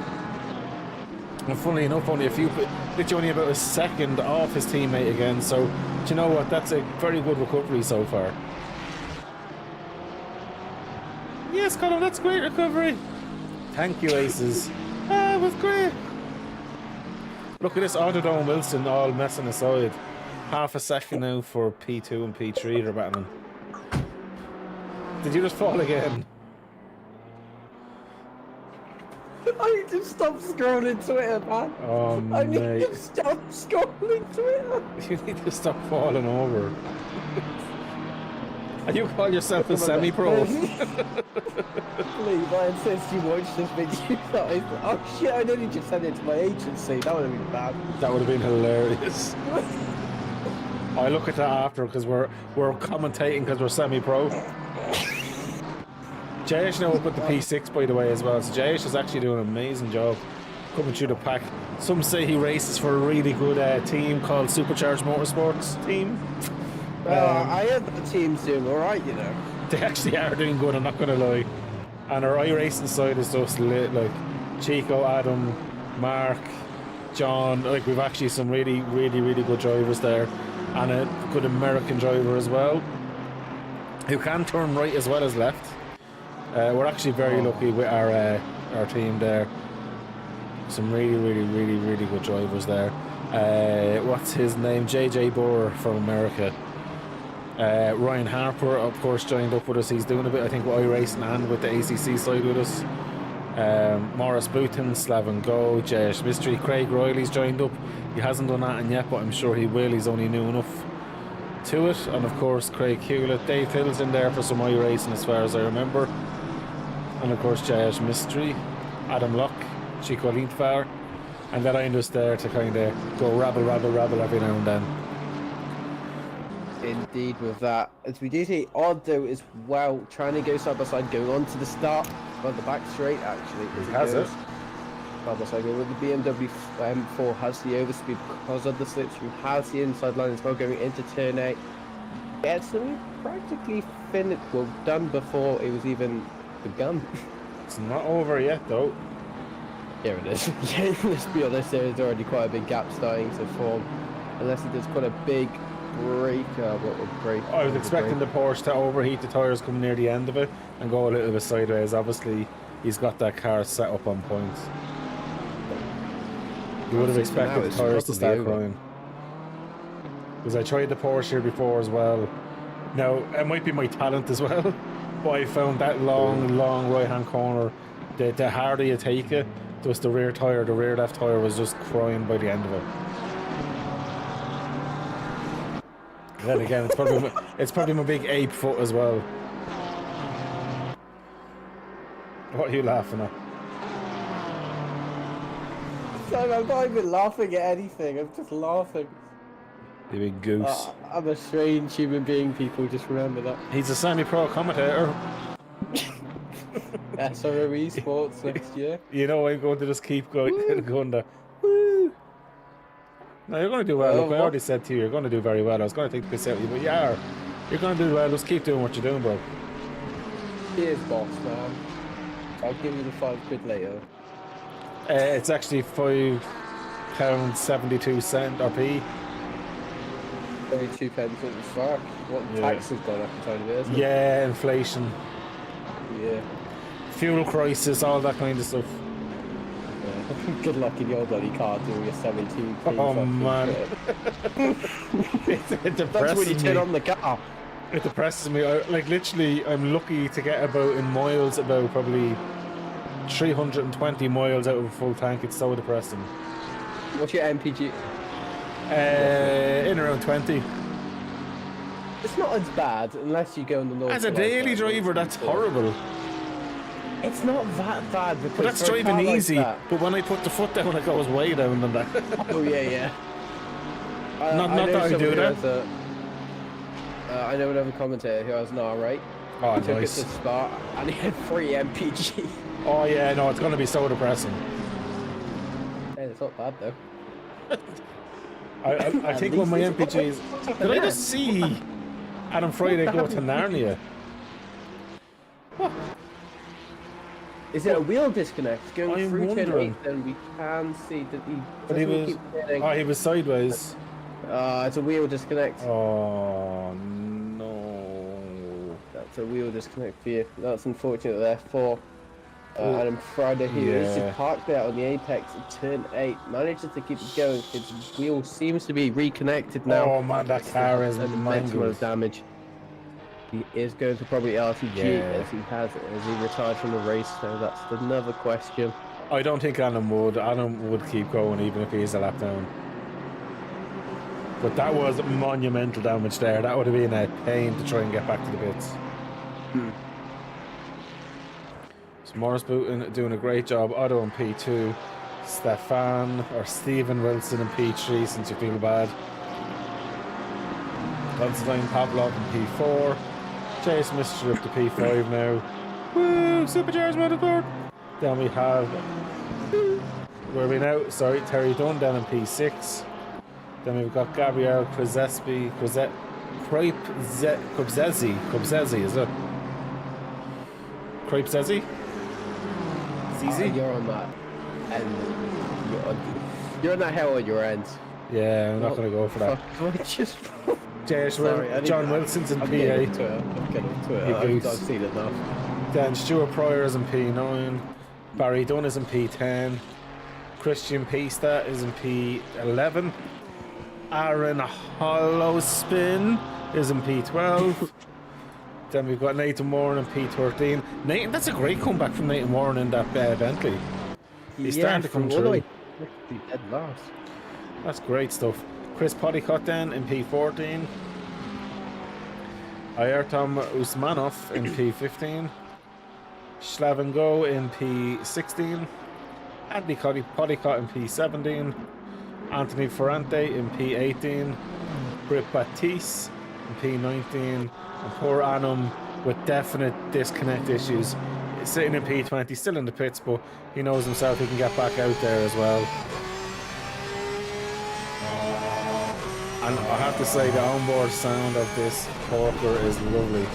And funnily enough, literally only about a second off his teammate again, so do you know what, that's a very good recovery so far. Yes, Colin, that's great recovery. Thank you, Aces. That was great. Look at this, Autodome Wilson all messing aside. Half a second now for P2 and P3 they're battling. Did you just fall again? I need to stop scrolling Twitter, man. Oh, I need mate. to stop scrolling Twitter. You need to stop falling over. And you call yourself a semi-pro? Please, I insist you watch this video. Oh shit, I nearly just sent it to my agency. That would have been bad. That would have been hilarious. I look at that after because we're commentating because we're semi-pro. Jayesh now up at the P6 by the way as well. So Jayesh is actually doing an amazing job coming through the pack. Some say he races for a really good team called Supercharged Motorsports team. I heard the team's doing alright, you know. They actually are doing good, I'm not going to lie. And our iRacing side is just lit, like Chico, Adam, Mark, John. Like we've actually some really good drivers there. And a good American driver as well, who can turn right as well as left. We're actually very lucky with our team there. Some really good drivers there. What's his name? JJ Boer from America. Ryan Harper, of course, joined up with us. He's doing a bit, I think, with iRacing and with the ACC side with us. Morris Booton, Slavin Go, Jayesh Mystery, Craig Riley's joined up. He hasn't done that yet, but I'm sure he will. He's only new enough to it. And of course, Craig Hewlett, Dave Hill's in there for some iRacing as far as I remember. And of course, Jayesh Mystery, Adam Locke, Chico Lintvar, and then I'm just there to kind of go rabble every now and then. Indeed, with that, as we do see Otto as well, trying to go side by side, going on to the start, well, the back straight actually. He has it. Side by side, with the BMW M4 has the overspeed because of the slipstream, has the inside line as well, going into turn 8. Gets them practically finished, well, done before it was even begun. It's not over yet though. Here it is. Yeah, let's be honest, there is already quite a big gap starting to form, unless it does quite a big break. I was expecting the Porsche to overheat the tyres coming near the end of it and go a little bit sideways. Obviously, he's got that car set up on point. You would have expected the tyres to start crying. Because I tried the Porsche here before as well. Now, it might be my talent as well, but I found that long right-hand corner, the harder you take it, just the rear left tyre was just crying by the end of it. Then again, it's probably my big ape foot as well. What are you laughing at? So I'm not even laughing at anything, I'm just laughing. You big goose. I'm a strange human being, people, just remember that. He's a semi-pro commentator. SRO Esports next year. You know, I'm going to just keep going there. Woo! No, you're going to do well. Look, I already said to you, you're going to do very well. I was going to take the piss out of you, but you are. You're going to do well. Just keep doing what you're doing, bro. Cheers, boss, man. I'll give you the £5 later. It's actually £5.72 or p. 32 pence, what the fuck? What tax has gone up a tiny bit, isn't it? Yeah, inflation. Yeah. Fuel crisis, all that kind of stuff. Yeah. Good luck in your bloody car doing your 17p. Oh man. It depresses That's when you turn on the car. It depresses me. Like literally, I'm lucky to get about in miles about probably 320 miles out of a full tank. It's so depressing. What's your MPG? In around 20. It's not as bad unless you go on the north. As a daily driver, that's horrible. It's not that bad because But that's for a car driving like easy. that- But when I put the foot down, it goes way down than that. Oh yeah. Not know that I someone do who that. has I know another commentator who has an R8. Oh, He took nice. it to Spa and he had 3 MPG. Oh yeah, no, it's going to be so depressing. Hey, it's not bad though. I think when my MPGs... Did I just see Adam Friday go to Narnia? What? Is it a wheel disconnect? Going I'm through turn wondering. 8, then we can see that he But he doesn't was... keep turning. Oh, he was sideways. It's a wheel disconnect. Oh, no. That's a wheel disconnect for you. That's unfortunate there for Adam Friday, who is Yeah. just parked there on the apex at turn 8. Manages to keep it going. His wheel seems to be reconnected now. Oh, man, that car is And the immense amount mangled. of damage. He is going to probably RTG as he retired from the race, so that's another question. I don't think Adam would. Adam would keep going even if he's a lap down. But that was monumental damage there. That would have been a pain to try and get back to the pits. So Morris Booton doing a great job. Otto in P2. Stephen Wilson in P3 since you feel bad. Constantine Pavlov in P4. Jason Mister up to P5 now. Woo! Supercharged motorsport! Then we have... Where are we now? Sorry, Terry Dunn down in P6. Then we've got Gabriel Krzyzewski, Krzyzewski, is it? Krzyzewski? It's easy? You're on that end. You're on that hell at your end. Yeah, I'm not going to go for that. Just... John Wilson's in I'm P8. getting off Twitter. I'm getting off Twitter. You I've goose. seen it now. Then Stuart Pryor is in P9. Barry Dunn is in P10. Christian Pista is in P11. Aaron Hollowspin is in P12. Then we've got Nathan Warren in P13. Nathan, that's a great comeback from Nathan Warren in that Bentley. He's starting to come through. Dead last. That's great stuff. Chris Pottycott then in P14. Ayrton Usmanov in P15. Slaven Go in P16. Andy Pottycott in P17. Anthony Ferrante in P18. Britt Batiste in P19. And poor Anum with definite disconnect issues. Sitting in P20, still in the pits, but he knows himself he can get back out there as well. And I have to say, the onboard sound of this Hawker is lovely.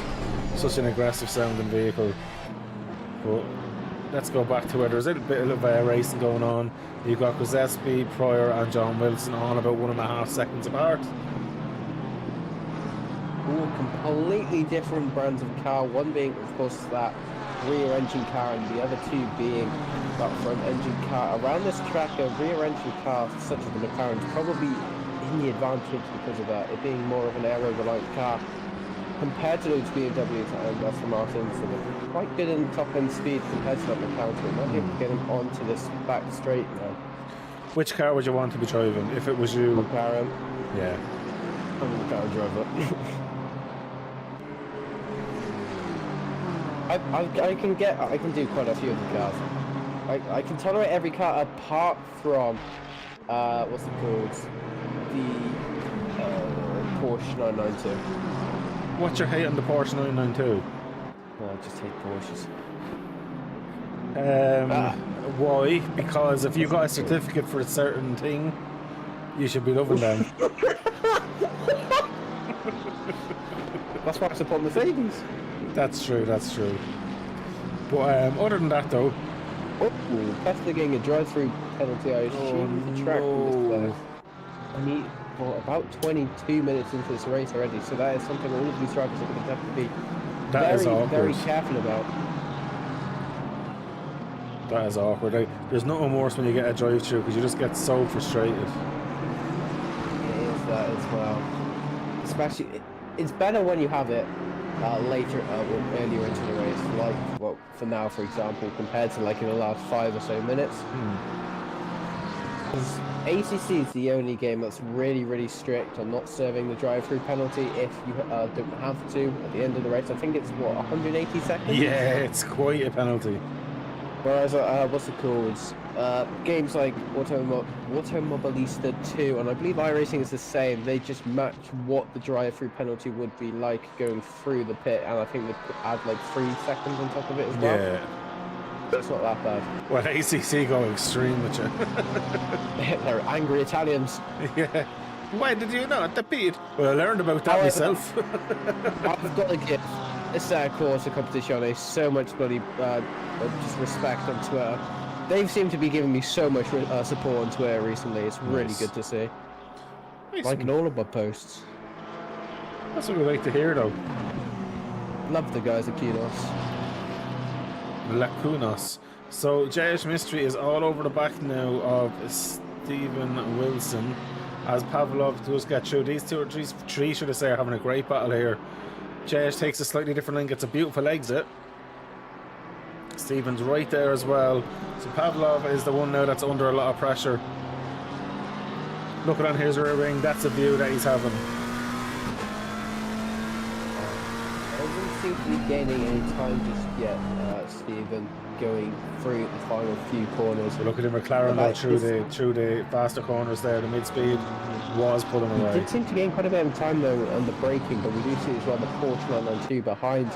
Such an aggressive sounding vehicle. But let's go back to where there's a little bit of racing going on. You've got Krzyzewski, Pryor and John Wilson all about 1.5 seconds apart. All completely different brands of car. One being, of course, that rear engine car, and the other two being that front engine car. Around this track, a rear engine car such as the McLaren is probably in the advantage because of that, it being more of an aero-reliant car compared to those BMWs and Aston Martins. So they're quite good in top end speed compared to that McLaren. So we might be able to get him onto this back straight now. Which car would you want to be driving if it was you? McLaren. Yeah. I'm a McLaren driver. I can do quite a few of the cars. I can tolerate every car apart from what's it called? The Porsche 992. What's your hate on the Porsche 992? No, I just hate Porsches. Why? Because if you got a certificate for a certain thing, you should be loving them. That's why I support Mercedes. That's true, that's true. But other than that though... Oh, Tesla getting a drive-through penalty. I assume the track from this place. I need about 22 minutes into this race already, so that is something all of these drivers are going to have to be very careful about. That is awkward. There's nothing worse when you get a drive-through because you just get so frustrated. It is that as well. Especially, it's better when you have it later, earlier into the race, like for now, for example, compared to like in the last 5 or so minutes. Because ACC is the only game that's really strict on not serving the drive-through penalty if you don't have to at the end of the race. I think it's 180 seconds. Yeah, it's quite a penalty. Whereas, what's it called? Games like Automobilista 2, and I believe iRacing is the same. They just match what the drive-through penalty would be like going through the pit, and I think they add like 3 seconds on top of it as well. Yeah. It's not that bad. Well, ACC go extreme with you. They're angry Italians. Yeah. Why did you not? The pit. Well, I learned about that myself. I've got to give this quarter competition so much bloody just respect on Twitter. They've seemed to be giving me so much support on Twitter recently. It's really good to see. Nice. Liking all of my posts. That's what we like to hear, though. Love the guys at Kunos. Lacunas. So JH Mystery is all over the back now of Stephen Wilson as Pavlov does get through. These 2 or 3 should I say are having a great battle here. JH takes a slightly different lane, gets a beautiful exit. Stephen's right there as well. So Pavlov is the one now that's under a lot of pressure. Looking on his rear wing, that's a view that he's having. Doesn't seem to be gaining any time just yet, Stephen, going through the final few corners. Look at the McLaren though, through the faster corners there. The mid-speed was pulling away. He did seem to gain quite a bit of time though on the braking, but we do see as well the Porsche 992 behind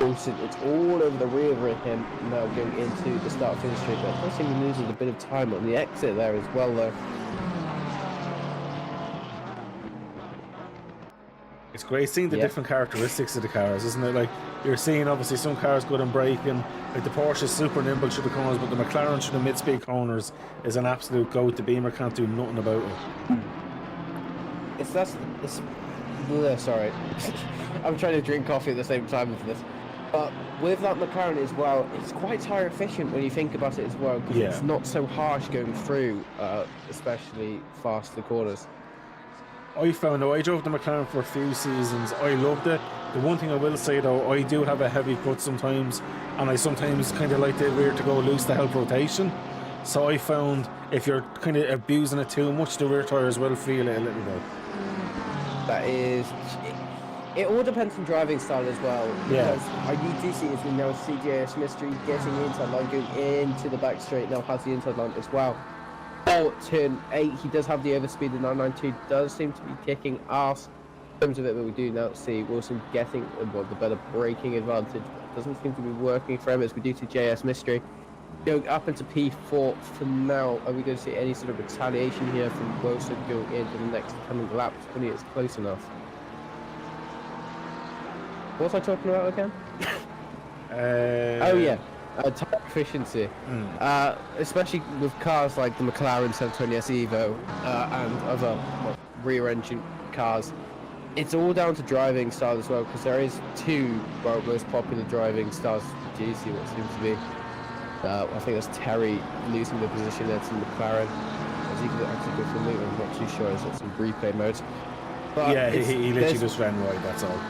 Wilson. It's all over the rear of him now going into the start-finish straight, but it does seem to be losing a bit of time on the exit there as well though. It's great seeing the different characteristics of the cars, isn't it? Like, you're seeing obviously some cars good in braking, like the Porsche is super nimble through the corners, but the McLaren through the mid-speed corners is an absolute goat. The Beamer can't do nothing about it. Sorry. I'm trying to drink coffee at the same time as this. But with that McLaren as well, it's quite tire efficient when you think about it as well, because it's not so harsh going through, especially faster corners. I found though, I drove the McLaren for a few seasons. I loved it. The one thing I will say though, I do have a heavy foot sometimes, and I sometimes kind of like the rear to go loose to help rotation. So I found if you're kind of abusing it too much, the rear tires will feel it a little bit. That is... It all depends on driving style as well. Because you do see as we now see JS Mystery getting the inside line, going into the back straight, now has the inside line as well. Oh, turn 8, he does have the overspeed. The 992 does seem to be kicking ass in terms of it, but we do now see Wilson getting the better braking advantage. It doesn't seem to be working for him as we do to JS Mystery. Going up into P4 for now. Are we going to see any sort of retaliation here from Wilson going into the next coming laps when he is close enough? What was I talking about again? Oh yeah. Tire efficiency, especially with cars like the McLaren 720S Evo and other rear-engine cars. It's all down to driving style as well, because there is 2 most popular driving styles for GC. What seems to be, I think that's Terry losing the position there to McLaren. As he could actually go for Luton, I'm not too sure. He's got some replay modes. But yeah, he literally just ran wide. That's all.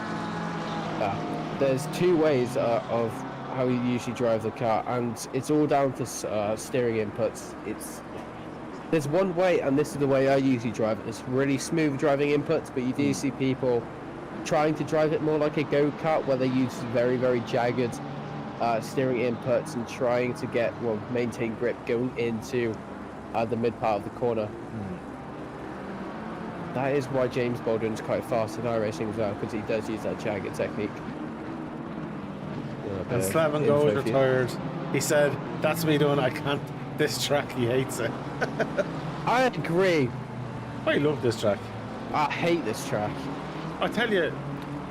There's 2 ways of how you usually drive the car, and it's all down to steering inputs. There's one way, and this is the way I usually drive it. It's really smooth driving inputs, but you do see people trying to drive it more like a go-kart, where they use very jagged steering inputs and trying to maintain grip going into the mid part of the corner. That is why James Baldwin's quite fast in iRacing as well, because he does use that jagged technique. And Slav and Gold retired. He said, "That's me done. I can't. This track, he hates it." I agree. I love this track. I hate this track. I tell you,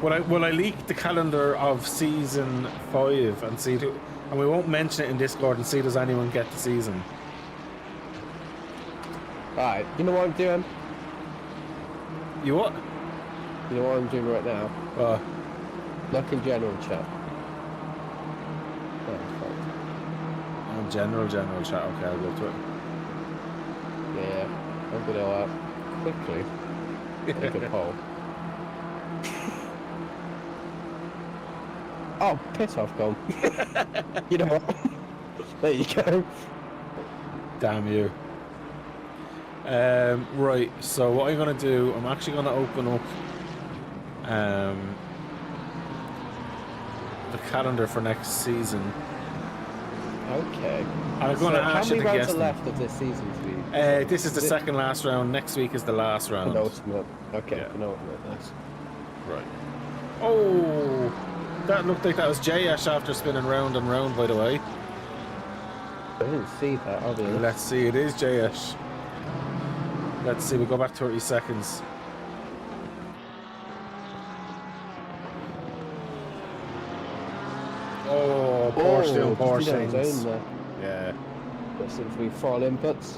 will I leak the calendar of season 5 and see, and we won't mention it in Discord and see does anyone get the season. Alright, you know what I'm doing? You what? You know what I'm doing right now? Look in general chat. Oh, fuck. Oh, general chat. Okay, I'll go to it. Yeah, I'm gonna quickly make a poll. Oh, piss off, gone. You know what? There you go. Damn you. Right, so what I'm going to do, I'm actually going to open up the calendar for next season. Okay. And I'm going to ask you to guess. How many rounds are left of this season, please? This is the second last round. Next week is the last round. Penultimate. Okay, Yeah. penultimate, nice. Right. Oh, that looked like that was Jayesh after spinning round and round, by the way. I didn't see that, obviously. Let's see, it is Jayesh. Let's see, we go back 30 seconds. Oh, Porsche doing Porsche things. Yeah. There seems to be foul inputs.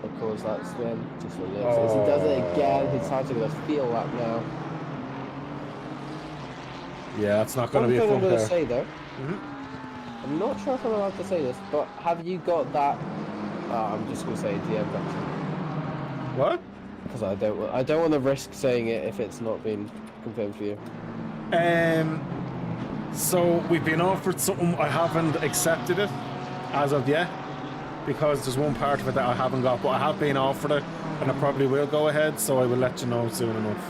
Of course, that's them. Just what it is. As he does it again, his tires are going to feel that now. Yeah, that's not going to be a fun One thing I'm going to pair. say though, I'm not sure if I'm allowed to say this, but have you got that? I'm just going to say DM vector. What? Because I don't want to risk saying it if it's not been confirmed for you. So we've been offered something. I haven't accepted it as of yet because there's one part of it that I haven't got, but I have been offered it, and I probably will go ahead. So I will let you know soon enough.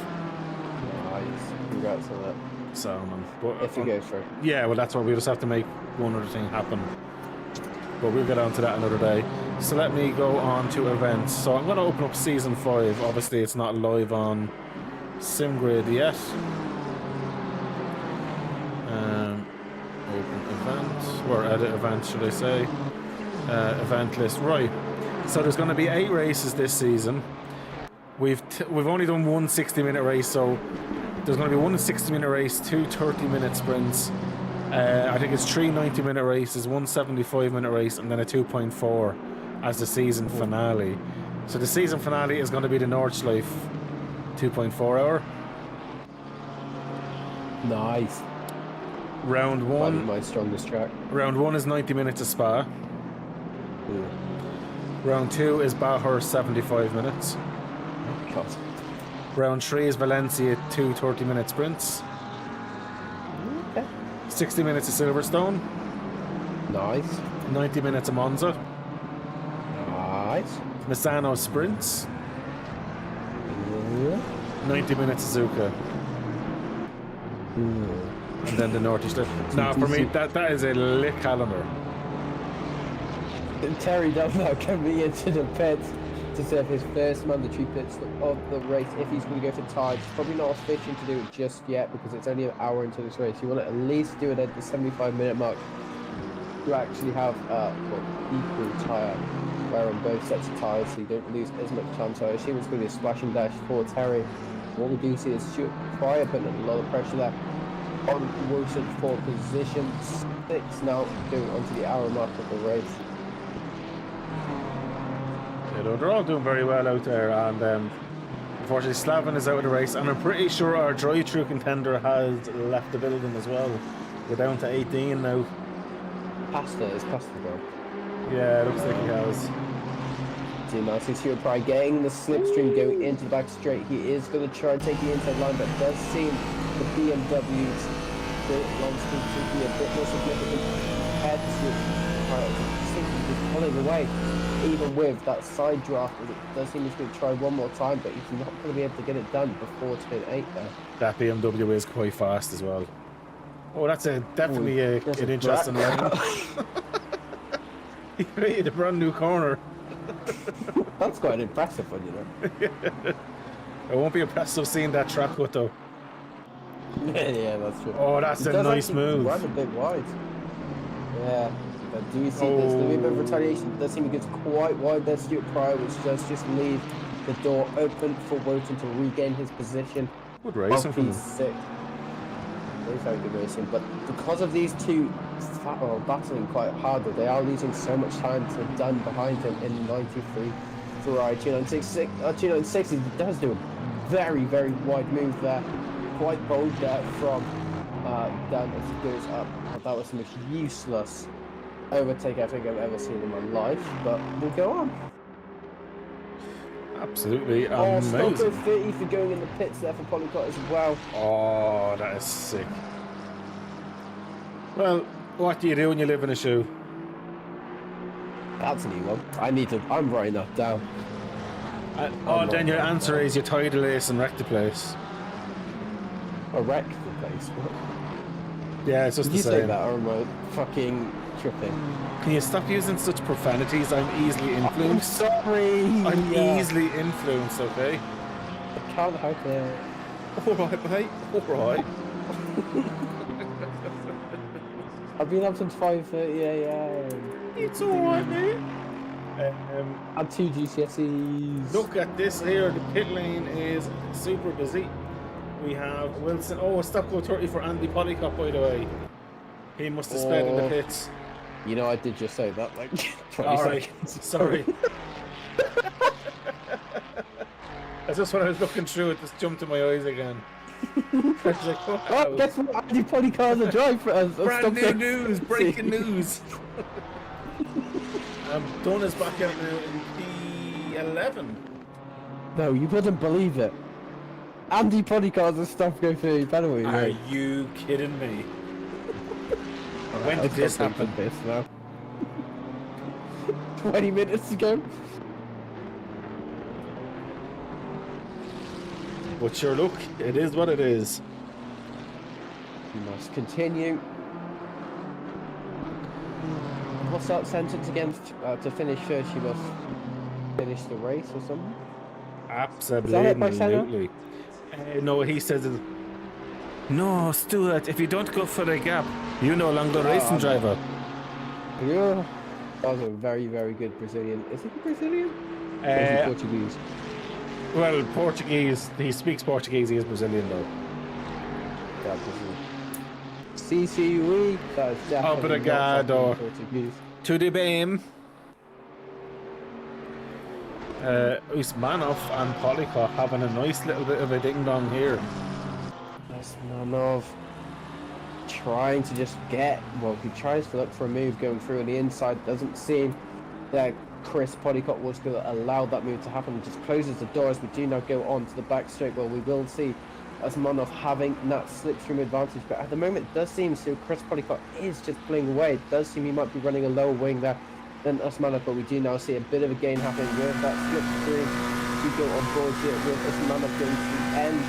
Nice. Congrats on that. So, but If you go for it. yeah, well, that's what we just have to make one other thing happen. But we'll get on to that another day. So let me go on to events. So I'm going to open up season 5. Obviously, it's not live on SimGrid yet. Open event, or edit event, should I say? Event list, right? So there's going to be 8 races this season. We've only done one 60-minute race, so there's going to be one 60-minute race, 2 30-minute sprints. I think it's 3 90-minute races, 1 75-minute race, and then a 2.4 as the season finale. So the season finale is going to be the Nordschleife 2.4 hour. Nice. Round Might be 1. my strongest track. Round 1 is 90 minutes of Spa. Round 2 is Bahur 75 minutes. God. Round 3 is Valencia 2 30-minute sprints. Okay. 60 minutes of Silverstone. Nice. 90 minutes of Monza. Nice. Misano sprints. 90 minutes of Zuka. And then the Northeast. Now, for me, that is a lit calendar. Terry Dunlop coming into the pits to serve his first mandatory pits of the race if he's going to go for tyres. Probably not efficient to do it just yet because it's only an hour into this race. You want to at least do it at the 75-minute mark. You actually have equal tyre wear on both sets of tyres so you don't lose as much time. So I assume it's going to be a splashing dash for Terry. What we do see is Stuart Pryor putting a lot of pressure there on Wilson for position 6 now, going onto the hour mark of the race. Yeah, they're all doing very well out there, and unfortunately Slavin is out of the race, and I'm pretty sure our drive-through contender has left the building as well. We're down to 18 now. Pasta is pasta though. Yeah, it looks like he has. See, nicely Stuart Pryor getting the slipstream going into the back straight. He is going to try and take the inside line, but it does seem the BMW's long speed to be a bit more significant compared to Pryor. He's pulling away, even with that side draft. It does seem he's going to try one more time, but he's not going to be able to get it done before turn 8 there. That BMW is quite fast as well. Oh, that's definitely an interesting line. He created a brand new corner. That's quite an impressive one, you know. I won't be impressive seeing that track cut though. Yeah, that's true. Oh, that's It a does nice actually move. run a bit wide. Yeah, Do you see there's going to be a bit of retaliation? It does seem it gets quite wide there, Stuart Pryor, which does just leave the door open for Wotan to regain his position. Good racing from him. P6. Very, very good racing. But because of these two battling quite hard, they are losing so much time to Dunn behind him in 93 Ferrari 296. 296, he does do a very, very wide move there. Quite bold there from Dunn as he goes up. That was the most useless overtake I think I've ever seen in my life, but we'll go on. Absolutely amazing. amazing. 30 for going in the pits there for Polycott as well. Oh, that is sick. Well, what do you do when you live in a shoe? That's a new one. I'm writing that down. Then your answer is you tie the lace and wreck the place. A wreck the place? What? Yeah, it's just Did the you same. say that or am I fucking tripping? Can you stop using such profanities? I'm easily I'm influenced. sorry! I'm easily influenced, okay? I can't help it. Alright, mate. Alright. I've been up since 5:30 AM. It's alright, mate. Had 2 GCSEs. Look at this here. The pit lane is super busy. We have Wilson. Oh, a stop go 30 for Andy Polycott, by the way. He must have sped in the pits. You know, I did just say that like 20 Alright, seconds. sorry. That's just when I was looking through it, just jumped in my eyes again. I was like, wow. Oh, guess what? Andy Polycart's a drive for us. Brand new news, breaking news. Don is back out now in P11. No, you wouldn't believe it. Andy Polycart's a stop go for you, better way. Are you kidding me? When did this happen? This now. 20 minutes ago. But sure, look, it is what it is. You must continue. What's that sentence again? To finish first, you must finish the race or something? Absolutely. No, he says it. No, Stuart, if you don't go for the gap, you're no longer a racing driver. Yeah. That was a very, very good Brazilian. Is he Brazilian? Or is he Portuguese? Well, Portuguese. He speaks Portuguese. He is Brazilian, though. Yeah, Brazilian. CCUE. That is definitely Obrigado. not Portuguese. Tudo bem. Usmanov and Polycott having a nice little bit of a ding-dong here. Usmanov trying to just get, well, he tries to look for a move going through on the inside. Doesn't seem that Chris Polycott was going to allow that move to happen. Just closes the door as we do now go on to the back straight. Well, we will see Usmanov having that slipstream advantage, but at the moment it does seem so Chris Polycott is just pulling away. It does seem he might be running a lower wing there than Usmanov, but we do now see a bit of a gain happening with that slipstream. We go on board here with Usmanov going to the end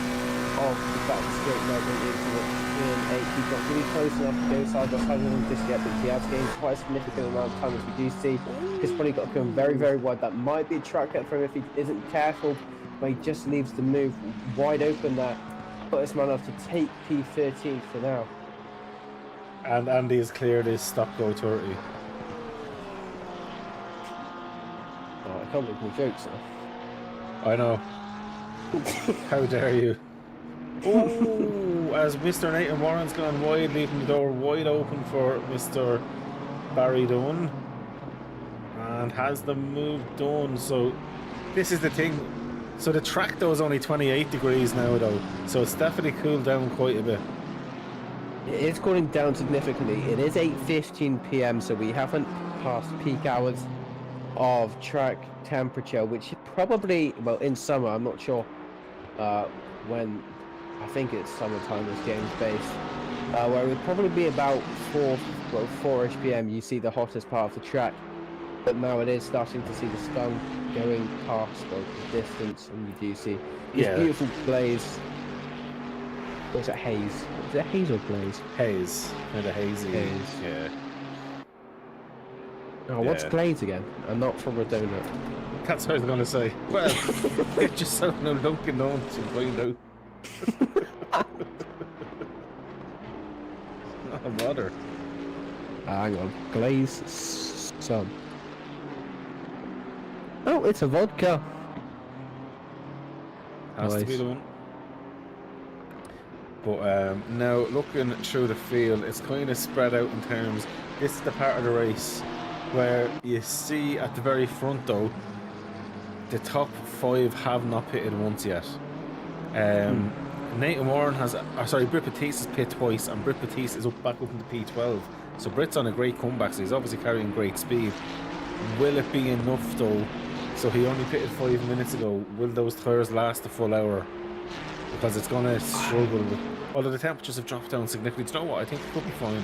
of the back straight now going into the in a he's not really close enough to go side by side with him just yet, but he has gained quite a significant amount of time as we do see. Chris Polycott going very, very wide. That might be a track cut for him if he isn't careful, but he just leaves the move wide open there. Put Usmanov to take P13 for now. And Andy has cleared his stop go 30. Oh, I can't make more jokes now. I know. How dare you? Oh, as Mr. Nathan Warren's gone wide, leaving the door wide open for Mr. Barry Dunn. And has the move done. So this is the thing. So the track though is only 28 degrees now though. So it's definitely cooled down quite a bit. It is cooling down significantly. It is 8:15 p.m. so we haven't passed peak hours of track temperature, which is probably, well, in summer, I'm not sure when, I think it's summertime this game's based, where it would probably be about 4-ish p.m. you see the hottest part of the track, but now it is starting to see the sun going past the distance, and you do see this beautiful blaze. Or is it haze? Is it haze or blaze? Haze. Kind of hazy. Haze. Yeah. Oh, what's glaze again? I'm not from a donut. That's what I was going to say. Well, it just sounds no Dunkin' Donuts and find out. Not a bother. Hang on. Glaze Sun. Oh, it's a vodka. Has to be the one. But now looking through the field, it's kind of spread out in terms. This is the part of the race where you see at the very front though, the top 5 have not pitted once yet. Nathan Warren has, Britt Batista's pit twice, and Britt Batista is back up into P12. So Britt's on a great comeback, so he's obviously carrying great speed. Will it be enough though? So he only pitted 5 minutes ago. Will those tyres last a full hour? Because it's going to struggle. Although the temperatures have dropped down significantly. Do you know what? I think it could be fine.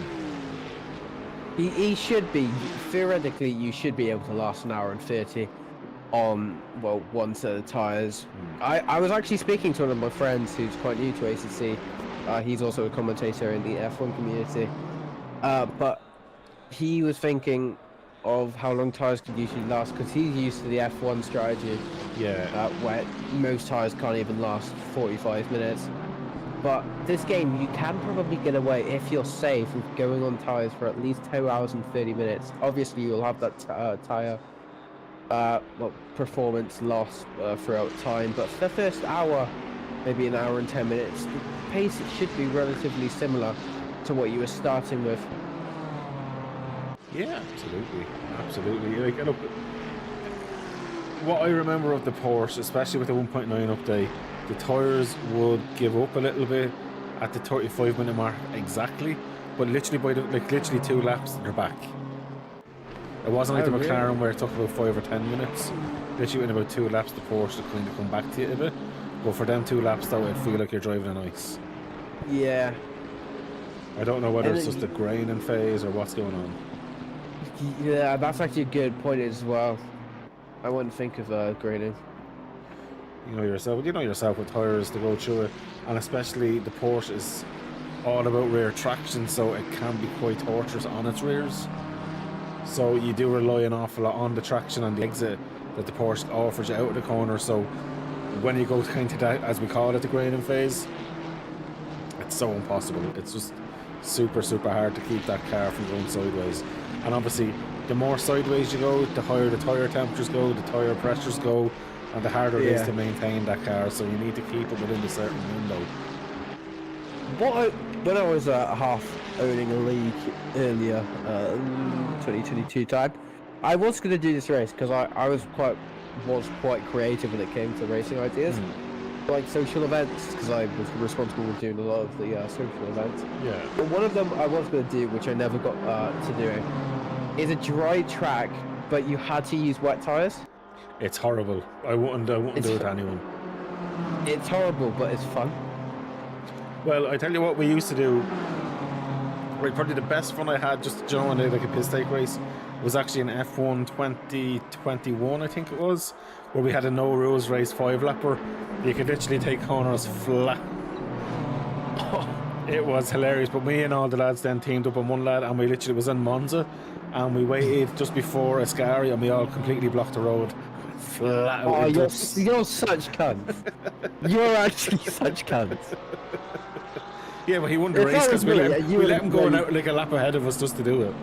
He should be. Theoretically, you should be able to last an hour and 30 on, well, one set of tyres. I was actually speaking to one of my friends who's quite new to ACC. He's also a commentator in the F1 community. But he was thinking of how long tyres could usually last, because he's used to the F1 strategy. Yeah. Where most tyres can't even last 45 minutes. But this game, you can probably get away, if you're safe, with going on tyres for at least 2 hours and 30 minutes. Obviously, you'll have that tyre performance loss throughout time. But for the first hour, maybe an hour and 10 minutes, the pace should be relatively similar to what you were starting with. Yeah, absolutely. Like, look, what I remember of the Porsche, especially with the 1.9 update, the tyres would give up a little bit at the 35-minute mark exactly, but literally by literally 2 laps they're back. It wasn't like the McLaren really? where it took about 5 or 10 minutes. Literally in about 2 laps the Porsche to kind of come back to it a bit. But for them 2 laps though, it'd feel like you're driving on ice. Yeah. I don't know whether it's just the graining phase or what's going on. Yeah, that's actually a good point as well. I wouldn't think of graining. You know yourself with tyres to go through it, and especially the Porsche is all about rear traction, so it can be quite torturous on its rears. So you do rely an awful lot on the traction and the exit that the Porsche offers you out of the corner. So when you go kind of that, as we call it, the graining phase, it's so impossible. It's just super hard to keep that car from going sideways. And obviously, the more sideways you go, the higher the tyre temperatures go, the tyre pressures go, and the harder it is to maintain that car. So you need to keep it within a certain window. When I was half owning a league earlier, 2022 time, I was going to do this race because I was quite creative when it came to racing ideas. Like social events, because I was responsible for doing a lot of the social events. Yeah. But one of them I was going to do, which I never got to do, is a dry track, but you had to use wet tyres. It's horrible. I wouldn't do it to anyone. It's horrible, but it's fun. Well, I tell you what we used to do. Right, probably the best fun I had just when I did like a piss take race was actually an F1 2021, I think it was, where we had a no rules race 5-lapper. You could literally take corners flat. It was hilarious, but me and all the lads then teamed up on one lad, and we literally was in Monza, and we waited just before Ascari, and we all completely blocked the road. Flat out. Oh, you're such cunts. You're actually such cunts. Yeah, but he won the race because we let him go out like a lap ahead of us just to do it.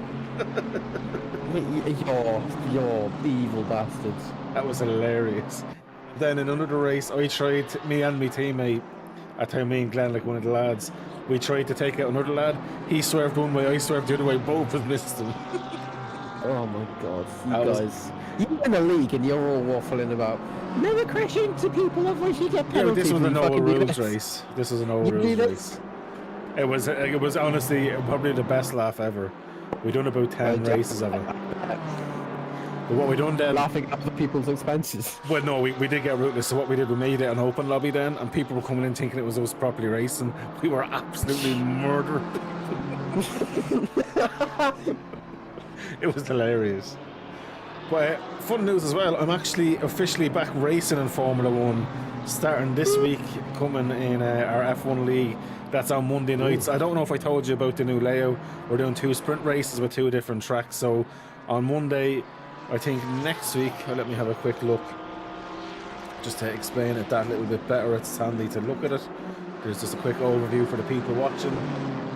You're evil bastards. That was hilarious. Then in another race, I tried, me and my teammate, at the time me and Glenn, like one of the lads, we tried to take out another lad. He swerved one way, I swerved the other way, both of us missed him. Oh my god, you guys. You're in a league and you're all waffling about never crash into people, otherwise you get penalties. Yeah, this was an no rules race. This was an no rules race. It was honestly probably the best laugh ever. We done about 10 races of it. But what we done then... Laughing at other people's expenses. Well, no, we did get rootless. So what we did, we made it an open lobby then, and people were coming in thinking it was us properly racing. We were absolutely murdered. It was hilarious. But fun news as well, I'm actually officially back racing in Formula 1, starting this week, coming in our F1 league. That's on Monday nights. I don't know if I told you about the new layout. We're doing 2 sprint races with 2 different tracks. So on Monday, I think next week, let me have a quick look. just to explain it that little bit better, it's handy to look at it. There's just a quick overview for the people watching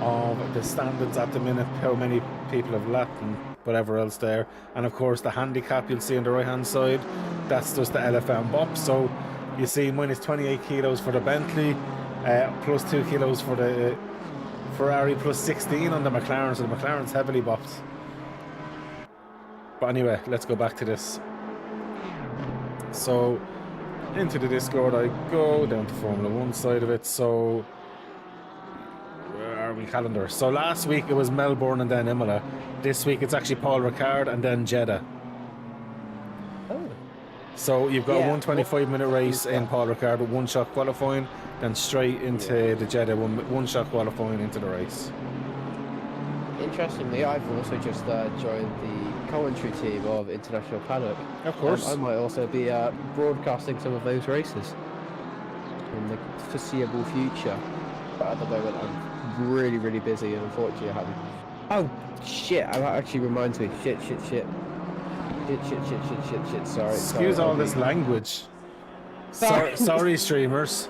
of the standings at the minute, how many people have lapped and whatever else there. And of course the handicap you'll see on the right hand side, that's just the LFM BOP. So you see minus 28 kilos for the Bentley, plus 2 kilos for the Ferrari, plus 16 on the McLaren. So the McLaren's heavily bopped. But anyway, let's go back to this. So into the Discord I go, down to Formula 1 side of it. So where are we, calendar? So last week it was Melbourne and then Imola. This week it's actually Paul Ricard and then Jeddah. Oh. So you've got a Yeah. 125-minute race in Paul Ricard with one-shot qualifying, then straight into the Jeddah, one-shot qualifying into the race. Interestingly, I've also just joined the commentary team of International Paddock. Of course. I might also be broadcasting some of those races in the foreseeable future. But at the moment, I'm really, really busy, and unfortunately, I haven't. Oh shit! That actually reminds me. Shit. Sorry. Excuse all this language. Sorry, streamers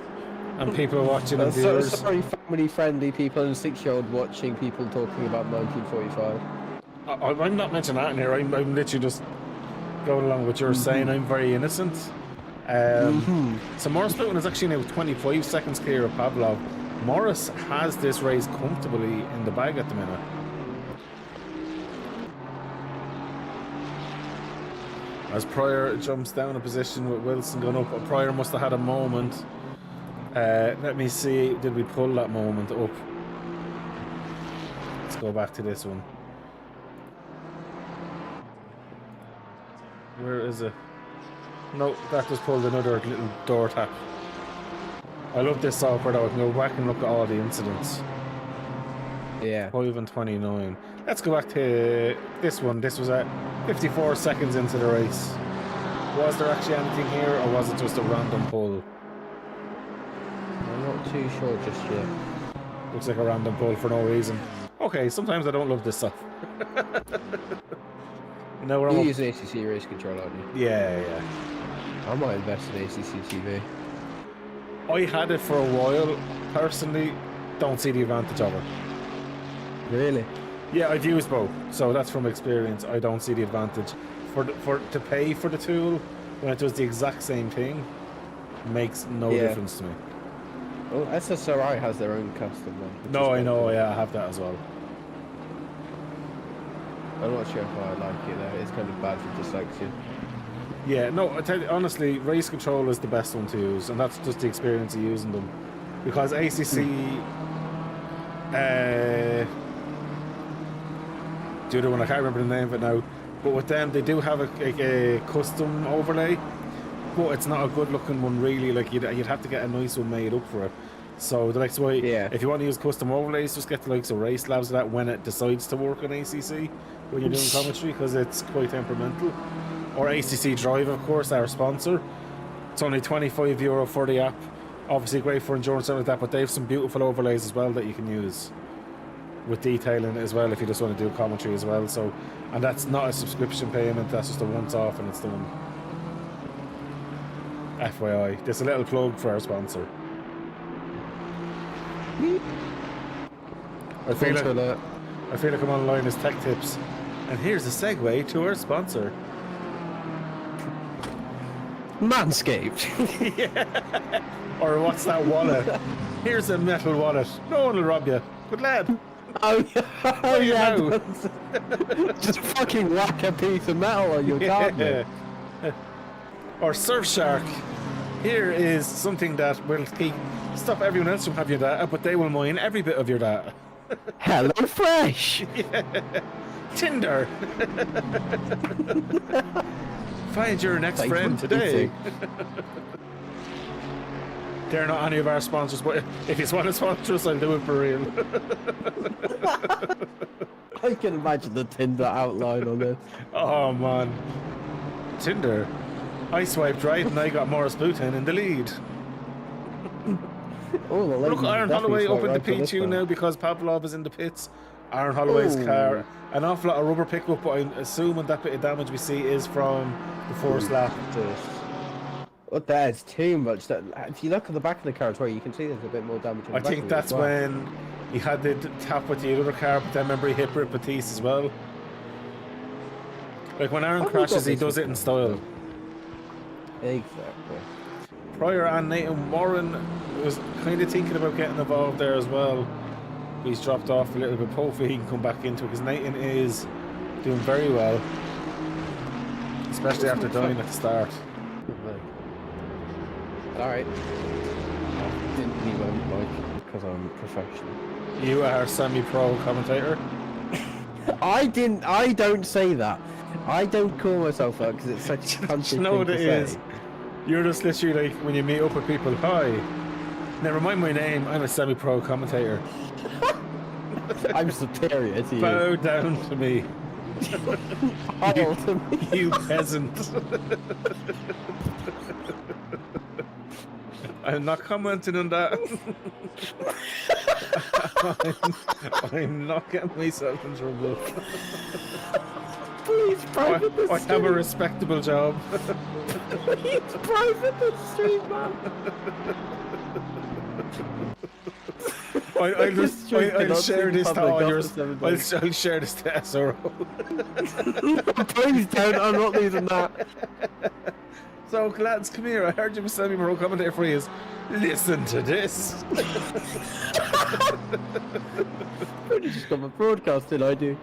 and people watching and viewers. Sorry, family-friendly people and 6-year-old watching people talking about 1945. I'm not mentioning that in here. I'm literally just going along with what you're saying. I'm very innocent. So Morris Button is actually now 25 seconds clear of Pavlov. Morris has this race comfortably in the bag at the minute. As Pryor jumps down a position with Wilson going up, Pryor must have had a moment. Let me see, did we pull that moment up? Let's go back to this one. Where is it? No, that just pulled another little door tap. I love this software though. I can go back and look at all the incidents. Yeah. 5 and 29. Let's go back to this one. This was at 54 seconds into the race. Was there actually anything here, or was it just a random pull? I'm not too sure just yet. Looks like a random pull for no reason. Okay, sometimes I don't love this stuff. You know where You I'm use an ACC race control, aren't you? Yeah. I might invest in ACC TV. I had it for a while. Personally, don't see the advantage of it. Really? Yeah, I've used both, so that's from experience. I don't see the advantage to pay for the tool when it does the exact same thing. Makes no difference to me. Well, SSRI has their own custom one. No, I know. Yeah, I have that as well. I'm not sure if I like it though. It's kind of bad for dyslexia. Yeah, no. I tell you honestly, race control is the best one to use, and that's just the experience of using them. Because ACC, the other one I can't remember the name of it now, but with them they do have a custom overlay, but it's not a good looking one really. Like you'd have to get a nice one made up for it. So the next way, if you want to use custom overlays, just get the likes of Race Labs that when it decides to work on ACC when you're doing commentary, because it's quite temperamental. Or ACC Drive, of course, our sponsor. It's only €25 for the app. Obviously great for endurance and like that, but they have some beautiful overlays as well that you can use with detailing as well if you just want to do commentary as well. So, and that's not a subscription payment, that's just a once off and it's done. FYI, just a little plug for our sponsor. I feel like I'm online as Tech Tips, and here's a segue to our sponsor. Manscaped. Yeah. Or what's that wallet? Here's a metal wallet. No one will rob you. Good lad. Oh yeah. Know? Just fucking whack a piece of metal on your card. Or Surfshark. Here is something that will stop everyone else from having your data, but they will mine every bit of your data. Hello Fresh. Yeah. Tinder. Find your next friend today. They're not any of our sponsors, but if you want to sponsor us, I'll do it for real. I can imagine the Tinder outline on this. Oh man. Tinder. I swiped right and I got Morris Boutin in the lead. Oh, the Look, Aaron Holloway up in the P2 now because Pavlov is in the pits. Aaron Holloway's car. An awful lot of rubber pickup, but I'm assuming that bit of damage we see is from the first lap. What that is too much. That if you look at the back of the car as well, you can see there's a bit more damage. On I the back think of it as that's well. when he had the tap with the other car, but then remember he hit Brit Batiste as well. Like when Aaron Oh, he crashes, got he this does it in style. Exactly. Pryor and Nathan Warren was kind of thinking about getting involved there as well. He's dropped off a little bit. Hopefully he can come back into it because Nathan is doing very well, especially after dying at the start. Alright. Didn't need my mic because I'm professional. You are semi-pro commentator. I don't say that. I don't call myself that because it's such a country You know what thing it to is? say. You're just literally like when you meet up with people, hi, never mind my name, I'm a semi-pro commentator. I'm superior to you. Bow down to me. Idle to me. You peasant. I'm not commenting on that. I'm not getting myself in trouble. Please private the I stream. have a respectable job. Please private the stream, man. I'll share this to all yours. I'll share this to SRO. Please don't. I'm not leaving that. So, lads, come here. I heard you were semi-pro commentator for you. Listen to this. I just got my broadcasting. I do.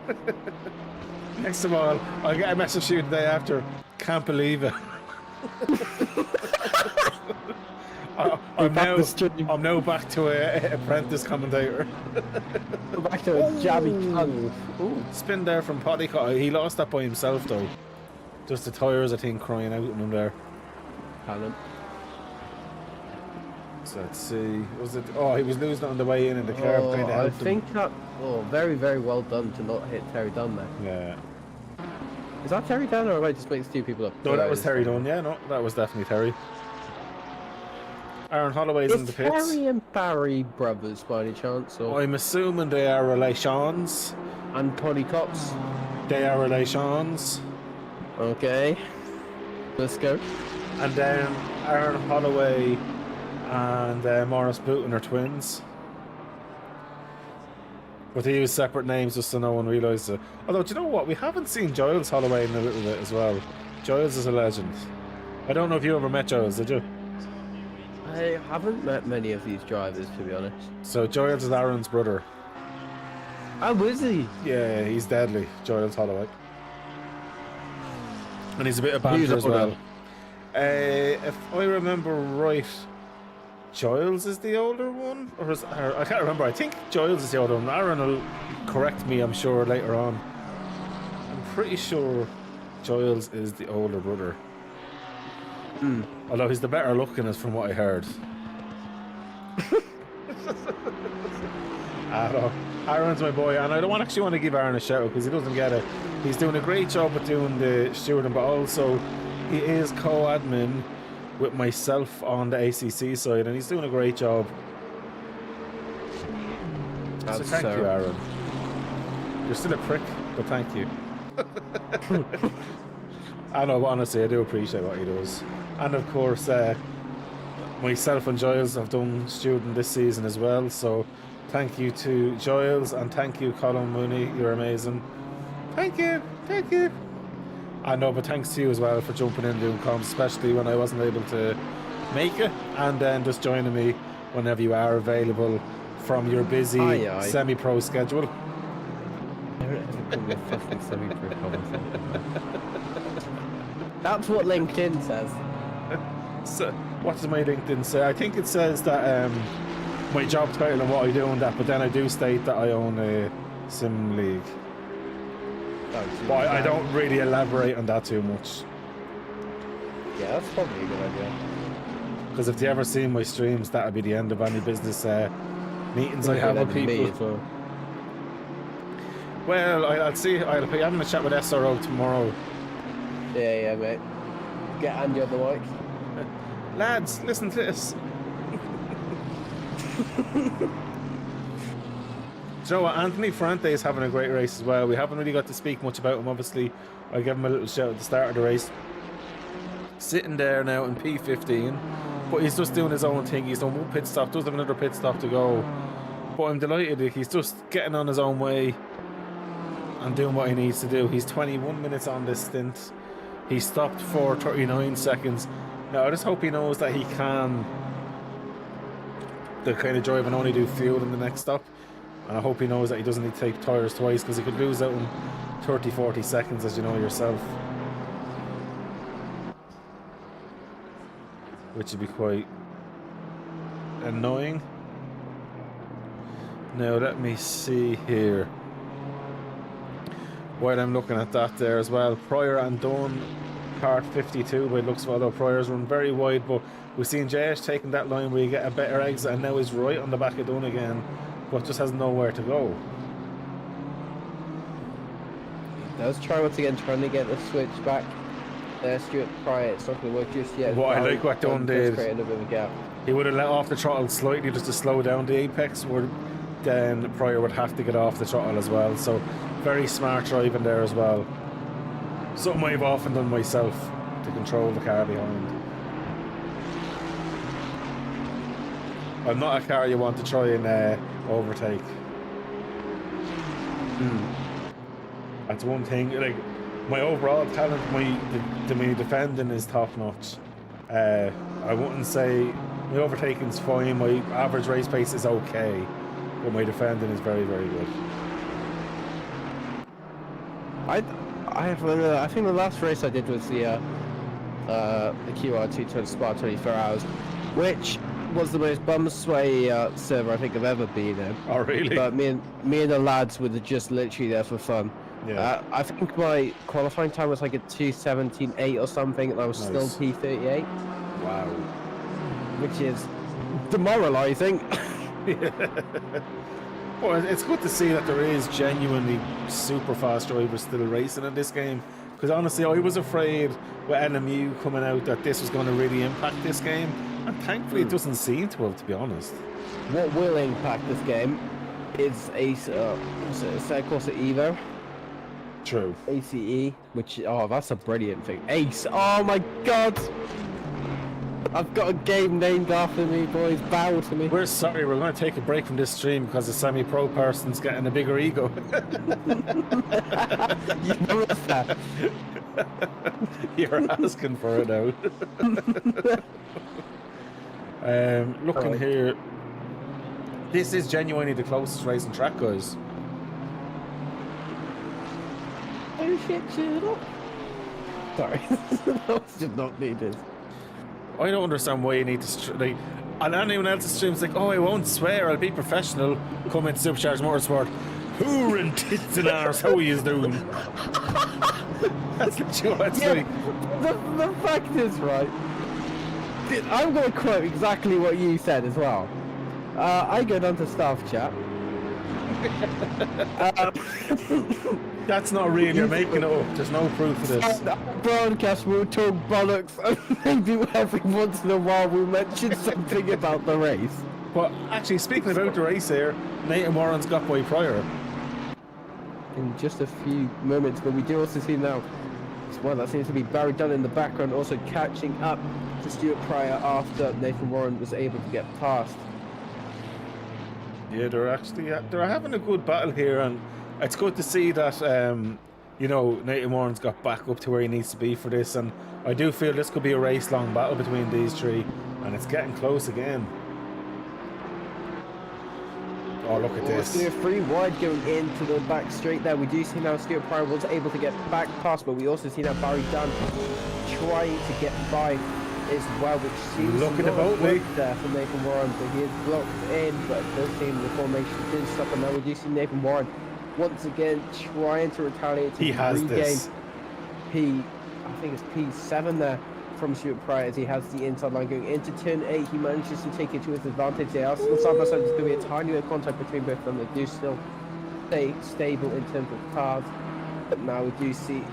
Next of all, I'll get a message to you the day after. Can't believe it. I'm now back to a apprentice commentator. Go back to a jabby tongue. Ooh. Spin there from Potty. He lost that by himself though. Just the tyres, I think, crying out in him there. Talent. So let's see. Was it? Oh, he was losing it on the way in, and the car kind of I helped him. think that. Oh, very, very well done to not hit Terry Dunn there. Yeah. Is that Terry Dunn or am I just mixing two people up? No, that was Terry Dunn. Yeah, no, that was definitely Terry. Aaron Holloway's in the Is pits. Terry and Barry brothers by any chance? Or I'm assuming they are relations. and Polly Cops? They are relations. Okay. Let's go. And then Aaron Holloway and Morris Booton are twins. But they use separate names just so no one realises it. Although, do you know what? We haven't seen Giles Holloway in a little bit as well. Giles is a legend. I don't know if you ever met Giles, did you? I haven't met many of these drivers, to be honest. So Giles is Aaron's brother. Oh, is he? Yeah, he's deadly, Giles Holloway. And he's a bit of Who's banter as older? well. If I remember right, Giles is the older one? Or I can't remember. I think Giles is the older one. Aaron will correct me, I'm sure, later on. I'm pretty sure Giles is the older brother. Although he's the better looking, as from what I heard. I don't know. Aaron's my boy, and I don't actually want to give Aaron a shout out because he doesn't get it. He's doing a great job at doing the stewarding, but also he is co-admin with myself on the ACC side, and he's doing a great job. So thank you, Aaron. You're still a prick, but thank you. I know, but honestly, I do appreciate what he does. And of course, myself and Giles have done stewarding this season as well, so thank you to Giles, and thank you, Colin Mooney. You're amazing. Thank you, thank you. I know, but thanks to you as well for jumping in and doing comms, especially when I wasn't able to make it, and then just joining me whenever you are available from your busy semi-pro schedule. That's what LinkedIn says. So, what does my LinkedIn say? I think it says that my job title and what I do on that, but then I do state that I own a sim league. But I don't really elaborate on that too much. Yeah, that's probably a good idea. Because if they ever see my streams, that would be the end of any business meetings I have with people. Well, I'll see. I'll be having a chat with SRO tomorrow. Yeah, mate. Get Andy on the mic. Lads, listen to this. So Anthony Ferrante is having a great race as well. We haven't really got to speak much about him, obviously. I gave him a little shout at the start of the race. sitting there now in P15, but he's just doing his own thing. He's done one pit stop, does have another pit stop to go. But I'm delighted that he's just getting on his own way and doing what he needs to do. He's 21 minutes on this stint. He stopped for 39 seconds. Now, I just hope he knows that he can the kind of drive and only do fuel in the next stop. And I hope he knows that he doesn't need to take tyres twice, because he could lose out in 30-40 seconds, as you know yourself. Which would be quite annoying. Now, let me see here. While I'm looking at that there as well, Pryor and Dunn, part 52 by looks of, although Pryor's run very wide, but we've seen JS taking that line where you get a better exit, and now he's right on the back of Dunn again, but just has nowhere to go. He does try once again, trying to get the switch back. Stuart Pryor, it's not going to work just yet. What I like what Dunn did, creating a bit of a gap. He would have let off the throttle slightly just to slow down the apex, where then Pryor would have to get off the throttle as well. So very smart driving there as well. Something I've often done myself to control the car behind. I'm not a car you want to try and overtake. That's one thing. Like, my overall talent, my defending is top notch. I wouldn't say my overtaking's fine. My average race pace is okay, but my defending is very, very good. I think the last race I did was the QR2 to Spa 24 hours, which was the most bum sway server I think I've ever been in. Oh, really? But me and the lads were just literally there for fun. Yeah. I think my qualifying time was like a 2:17.8 or something, and I was still P38. Wow. Which is demoralising. Well, it's good to see that there is genuinely super fast drivers still racing in this game. Because honestly, I was afraid with NMU coming out that this was going to really impact this game, and thankfully it doesn't seem to have, to be honest. What will impact this game is a course at Evo. True. ACE, which, oh, that's a brilliant thing. Ace, oh my god! I've got a game named after me, boys. Bow to me. We're sorry, we're going to take a break from this stream because the semi-pro person's getting a bigger ego. You know that. You're asking for it now. Looking here, this is genuinely the closest racing track, guys. Oh shit, shut up. Sorry, that did not need this. I don't understand why you need to like, and anyone else's streams like, oh, I won't swear, I'll be professional. Come into Supercharged Motorsport. Hoorin' tits and arse, how are you doing? That's literally what it's like. The fact is, right, I'm going to quote exactly what you said as well. I go down to staff chat. That's not real, you're making it up. There's no proof of this. Broadcast will talk bollocks, and maybe every once in a while we'll mention something about the race. But actually, speaking about the race here, Nathan Warren's got by Pryor. In just a few moments, but we do also see now, well, that seems to be Barry Dunn in the background, also catching up to Stuart Pryor after Nathan Warren was able to get past. Yeah, they're having a good battle here, and it's good to see that you know, Nathan Warren's got back up to where he needs to be for this, and I do feel this could be a race-long battle between these three, and it's getting close again. Oh, look at this. Stuart free wide going into the back straight there. We do see now Stuart Pryor was able to get back past, but we also see now Barry Dunn trying to get by as well, which seems look at not the boat work there for Nathan Warren, but he is blocked in, but it does seem the formation did stop, and now we do see Nathan Warren once again trying to retaliate to he has regain this. I think it's P7 there from Stuart Pryor as he has the inside line going into turn 8. He manages to take it to his advantage. They are still side by side. There's going to be a tiny bit of contact between both of them. They do still stay stable in terms of cars, but now we do see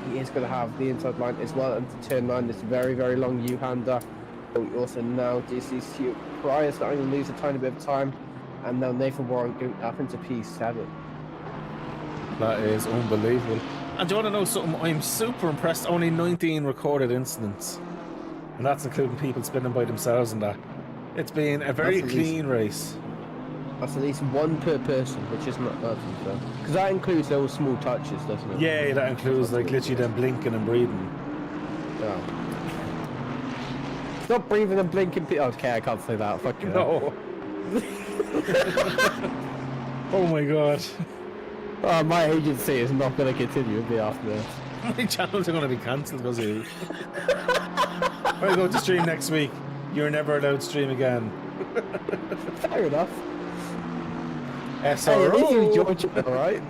he is going to have the inside line as well into turn 9. This very, very long U-hander. But we also now do see Stuart Pryor starting to lose a tiny bit of time, and now Nathan Warren going up into P7. That is unbelievable. And do you want to know something? I'm super impressed. Only 19 recorded incidents. and that's including people spinning by themselves and that. It's been a very That's at least- clean race. That's at least one per person, which is not bad, because that includes those small touches, doesn't it? Yeah, that includes like literally them blinking and breathing. Yeah. Stop breathing and blinking. Okay, I can't say that. Fuck you. No. Oh my god. My agency is not going to continue with me after this. My channels are going to be cancelled because of you. I go to stream next week. You're never allowed to stream again. Fair enough. SRO. Hey, at least you enjoyed it, alright?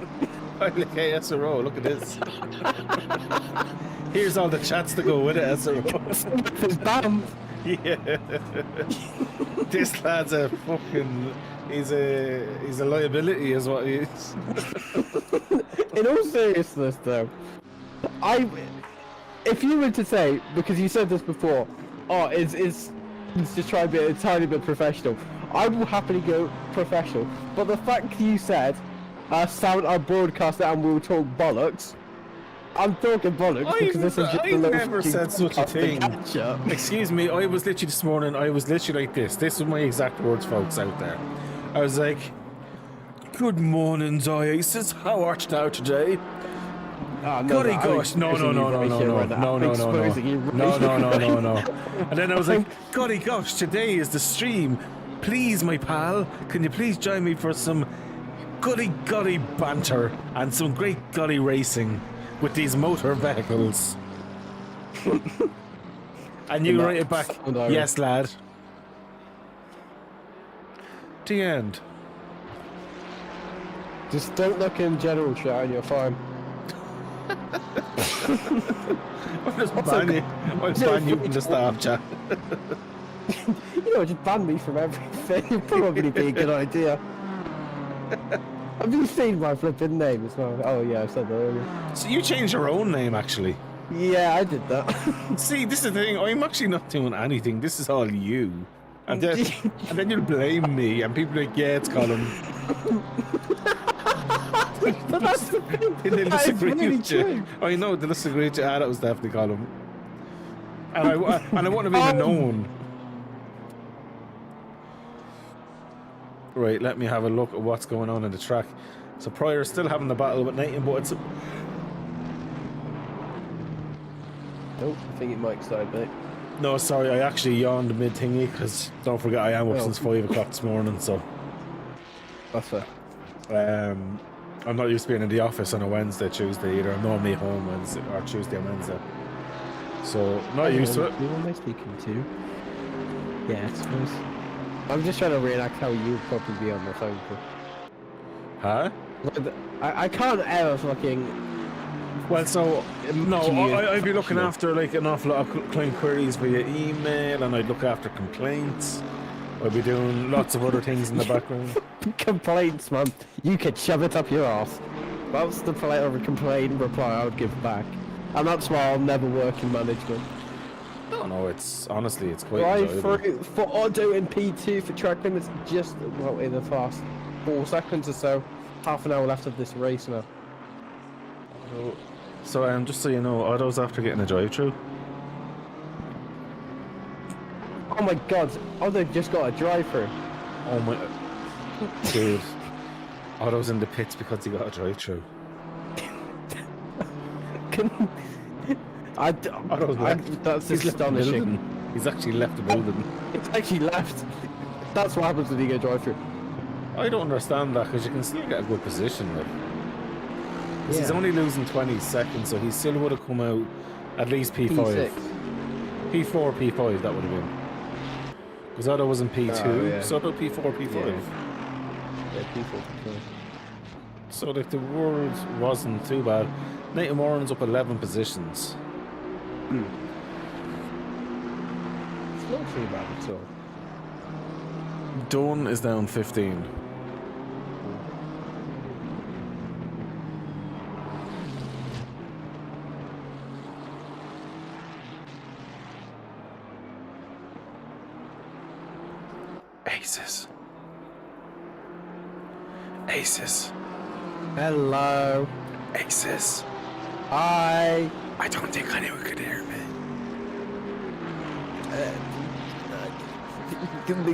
Okay, SRO, look at this. Here's all the chats to go with it, SRO. It's banned. Yeah. This lad's a fucking... He's a liability is what he is. In all seriousness, though, if you were to say, because you said this before, oh, it's just try to be a tiny bit professional, I will happily go professional. But the fact you said, sound our broadcaster and we'll talk bollocks, I'm talking bollocks because this is just I a little never said such a thing. Excuse me, I was literally this morning, I was literally like this. This was my exact words, folks, out there. I was like, good morning, Isis. How art thou today? Goody gosh, no. And then I was like, golly gosh, today is the stream. Please, my pal, can you please join me for some golly banter and some great golly racing with these motor vehicles? And you write it back, yes, lad. The end. Just don't look in general chat and you're fine. I'll just ban you. I'll ban you from the staff chat. You know, just ban me from everything. It'd probably be a good idea. Have you seen my flipping name as well? Oh yeah, I said that earlier. So you changed your own name, actually. Yeah, I did that. See, this is the thing. I'm actually not doing anything. This is all you. And then you'll blame me, and people are like, yeah, it's Colin. But that's the thing. They'll That is disagree really with you. true. I know, they'll disagree with you. That was definitely Colin. And I wouldn't have even known. Right, let me have a look at what's going on in the track. So Pryor's still having the battle with Nathan, but it's... Nope, I think it might side, mate. No, sorry, I actually yawned mid-thingy, because don't forget I am up since 5 o'clock this morning, so... That's fair. I'm not used to being in the office on a Wednesday, Tuesday either. I'm normally home Wednesday, or Tuesday and Wednesday. So, not used to it. Who am I speaking to? Yeah, it's nice. I'm just trying to reenact how you would probably be on the phone call. Huh? I can't ever fucking... Well, so, no, Commute. I'd be looking after like an awful lot of client queries via email, and I'd look after complaints. I'd be doing lots of other things in the background. Complaints, man. You could shove it up your ass. That's the polite of a complaint reply I would give back. And that's why I'll never work in management. No, it's honestly, it's quite Drive enjoyable. through for auto and P2 for track limits just, well, in the past 4 seconds or so. Half an hour left of this race now. So, just so you know, Otto's after getting a drive-through. Oh my god, Otto just got a drive-through. Oh my... Dude. Otto's in the pits because he got a drive-through. That's He's left the astonishing. building. He's actually left the building. It's actually left. That's what happens when you get a drive-through. I don't understand that, because you can still get a good position, like. Because he's Yeah. only losing 20 seconds, so he still would have come out at least P5. P6. P4, P5, that would have been. Because Otto was in P2, Oh, yeah. so about P4, P5. Yeah, P4. So, like, the world wasn't too bad. Nathan Warren's up 11 positions. It's not too bad at all. Dunn is down 15. Aces. Aces. Hello. Aces. Hi. I don't think anyone could hear me.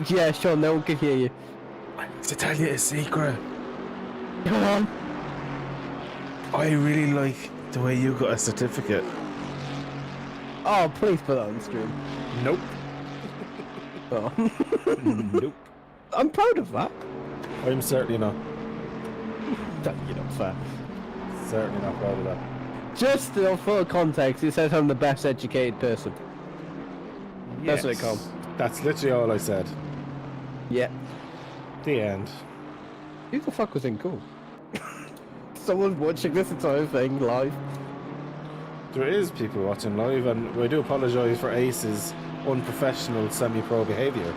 Yeah, sure, no one can hear you. To tell you a secret, Come on. I really like the way you got a certificate. Oh, please put that on the stream. Nope. Oh. Nope. I'm proud of that. I'm certainly not. You're not fair. Certainly not proud of that. Just for context, it says I'm the best educated person. That's what it called. That's literally all I said. Yeah. The end. Who the fuck was in cool? Someone's watching this entire thing live. There is people watching live, and we do apologise for Ace's unprofessional semi-pro behaviour.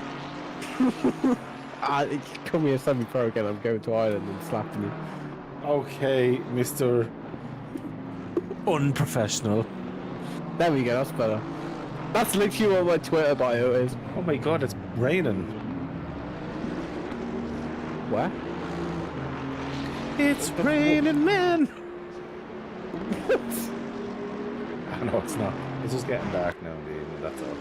Call me a semi-pro again, I'm going to Ireland and slapping you. Okay, Mr. Unprofessional. There we go, that's better. That's literally what my Twitter bio is. Oh my god, it's raining. Where? It's raining, man! No, it's not. It's just getting dark now in the evening, that's all.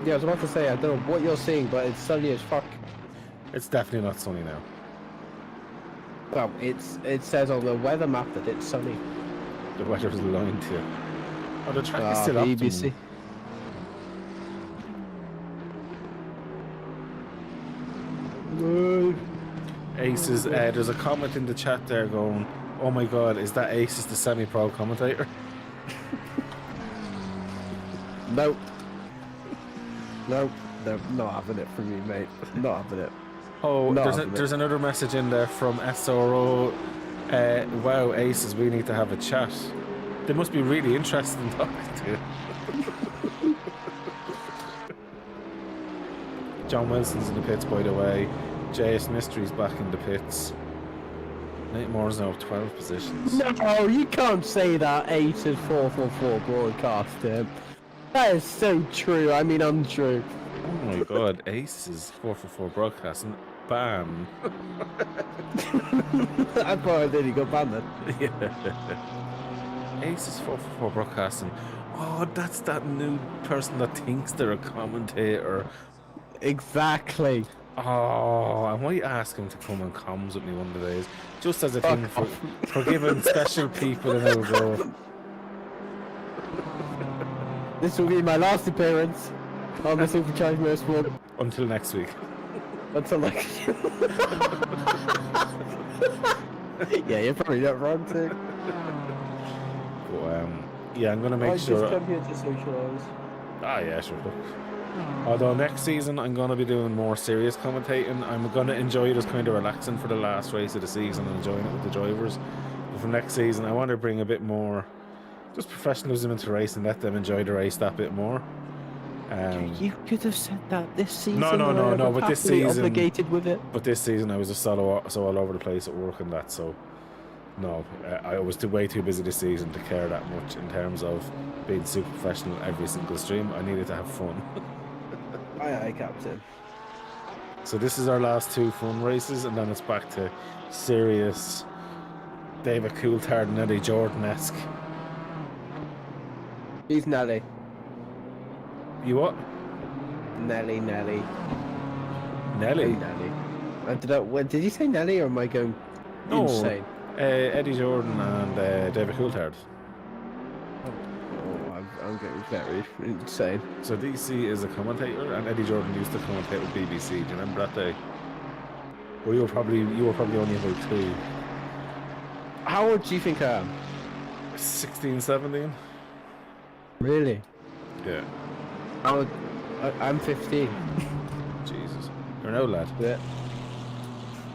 Yeah, I was about to say, I don't know what you're seeing, but it's sunny as fuck. It's definitely not sunny now. Well, it says on the weather map that it's sunny. The weather is lying to you. Oh, the track is still up. BBC. Aces, there's a comment in the chat there going, oh my god, is that Aces the semi-pro commentator? Nope. Nope. They're not having it from you, mate. Not having it. Oh, Not there's another message in there from SRO. Wow, Aces, we need to have a chat. They must be really interested in talking to you. John Wilson's in the pits, by the way. JS Mystery's back in the pits. Nate Moore's now 12 positions. No, you can't say that. Ace is 444 broadcasting. That is so true. I mean, untrue. Oh my god, Ace is 444 broadcasting. Bam. I thought I nearly got banned then. Yeah. Ace is 444 broadcasting. Oh, that's that new person that thinks they're a commentator. Exactly. Oh, I might ask him to come and comms with me one of the days. Just as a thing for giving special people an overall. This will be my last appearance on the Supercharged Motorsport. Until next week. Until next year. Yeah, you're probably not wrong too. But, yeah, I'm gonna make sure. I just come here to socialise. Ah, yeah, sure. Although next season I'm gonna be doing more serious commentating. I'm gonna enjoy it as kind of relaxing for the last race of the season and enjoying it with the drivers. But for next season, I want to bring a bit more, just professionalism into racing. Let them enjoy the race that bit more. You could have said that this season. No. But this season, obligated with it. But this season, I was just so all over the place at work and that. So, no, I was way too busy this season to care that much in terms of being super professional every single stream. I needed to have fun. Aye, Captain. So this is our last two fun races, and then it's back to serious David Coulthard and Eddie Jordan-esque. He's Nelly. You what? Nelly. Nelly? Nelly. Did you say Nelly, or am I going insane? Eddie Jordan and David Coulthard. I'm getting very insane. So DC is a commentator, and Eddie Jordan used to commentate with BBC. Do you remember that day? Well, you were probably only about 2. How old do you think I am? 16, 17. Really? Yeah. I'm 15. Jesus, you're an old lad.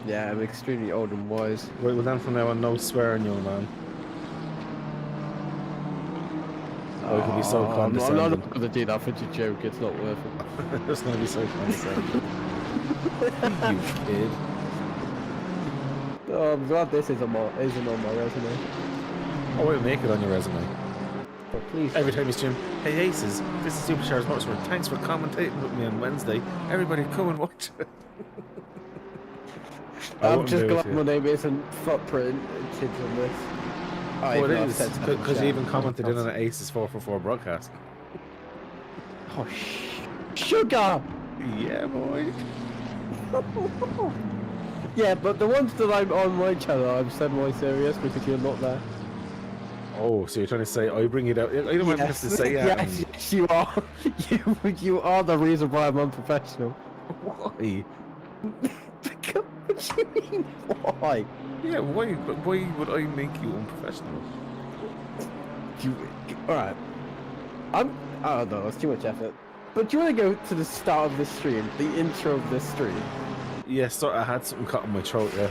Yeah, I'm extremely old and wise. Right, well then from now on, no swearing, young man. Oh, it could be so condescending. I'm not going to do that for a joke, it's not worth it. It's going to be so condescending. You kid. Oh, I'm glad this isn't on my resume. Oh, we'll make it on your resume. Oh, please. Every time you stream, hey Aces, this is Supercharged Motorsport. Thanks for commentating with me on Wednesday. Everybody come and watch it. I'm just glad my name isn't footprinted on this. Oh, it is, because you even commented in on an Aces 444 broadcast. Oh, sugar! Yeah, boy. Yeah, but the ones that I'm on my channel, I'm semi-serious because you're not there. Oh, so you're trying to say I bring it out? I don't want to say that. Yes, you are. You are the reason why I'm unprofessional. Why? What do you mean, why? Yeah, why? But why would I make you unprofessional? Alright. I don't know, it's too much effort. But do you want to go to the start of the stream, the intro of this stream? Yeah, so I had something caught in my throat, yeah.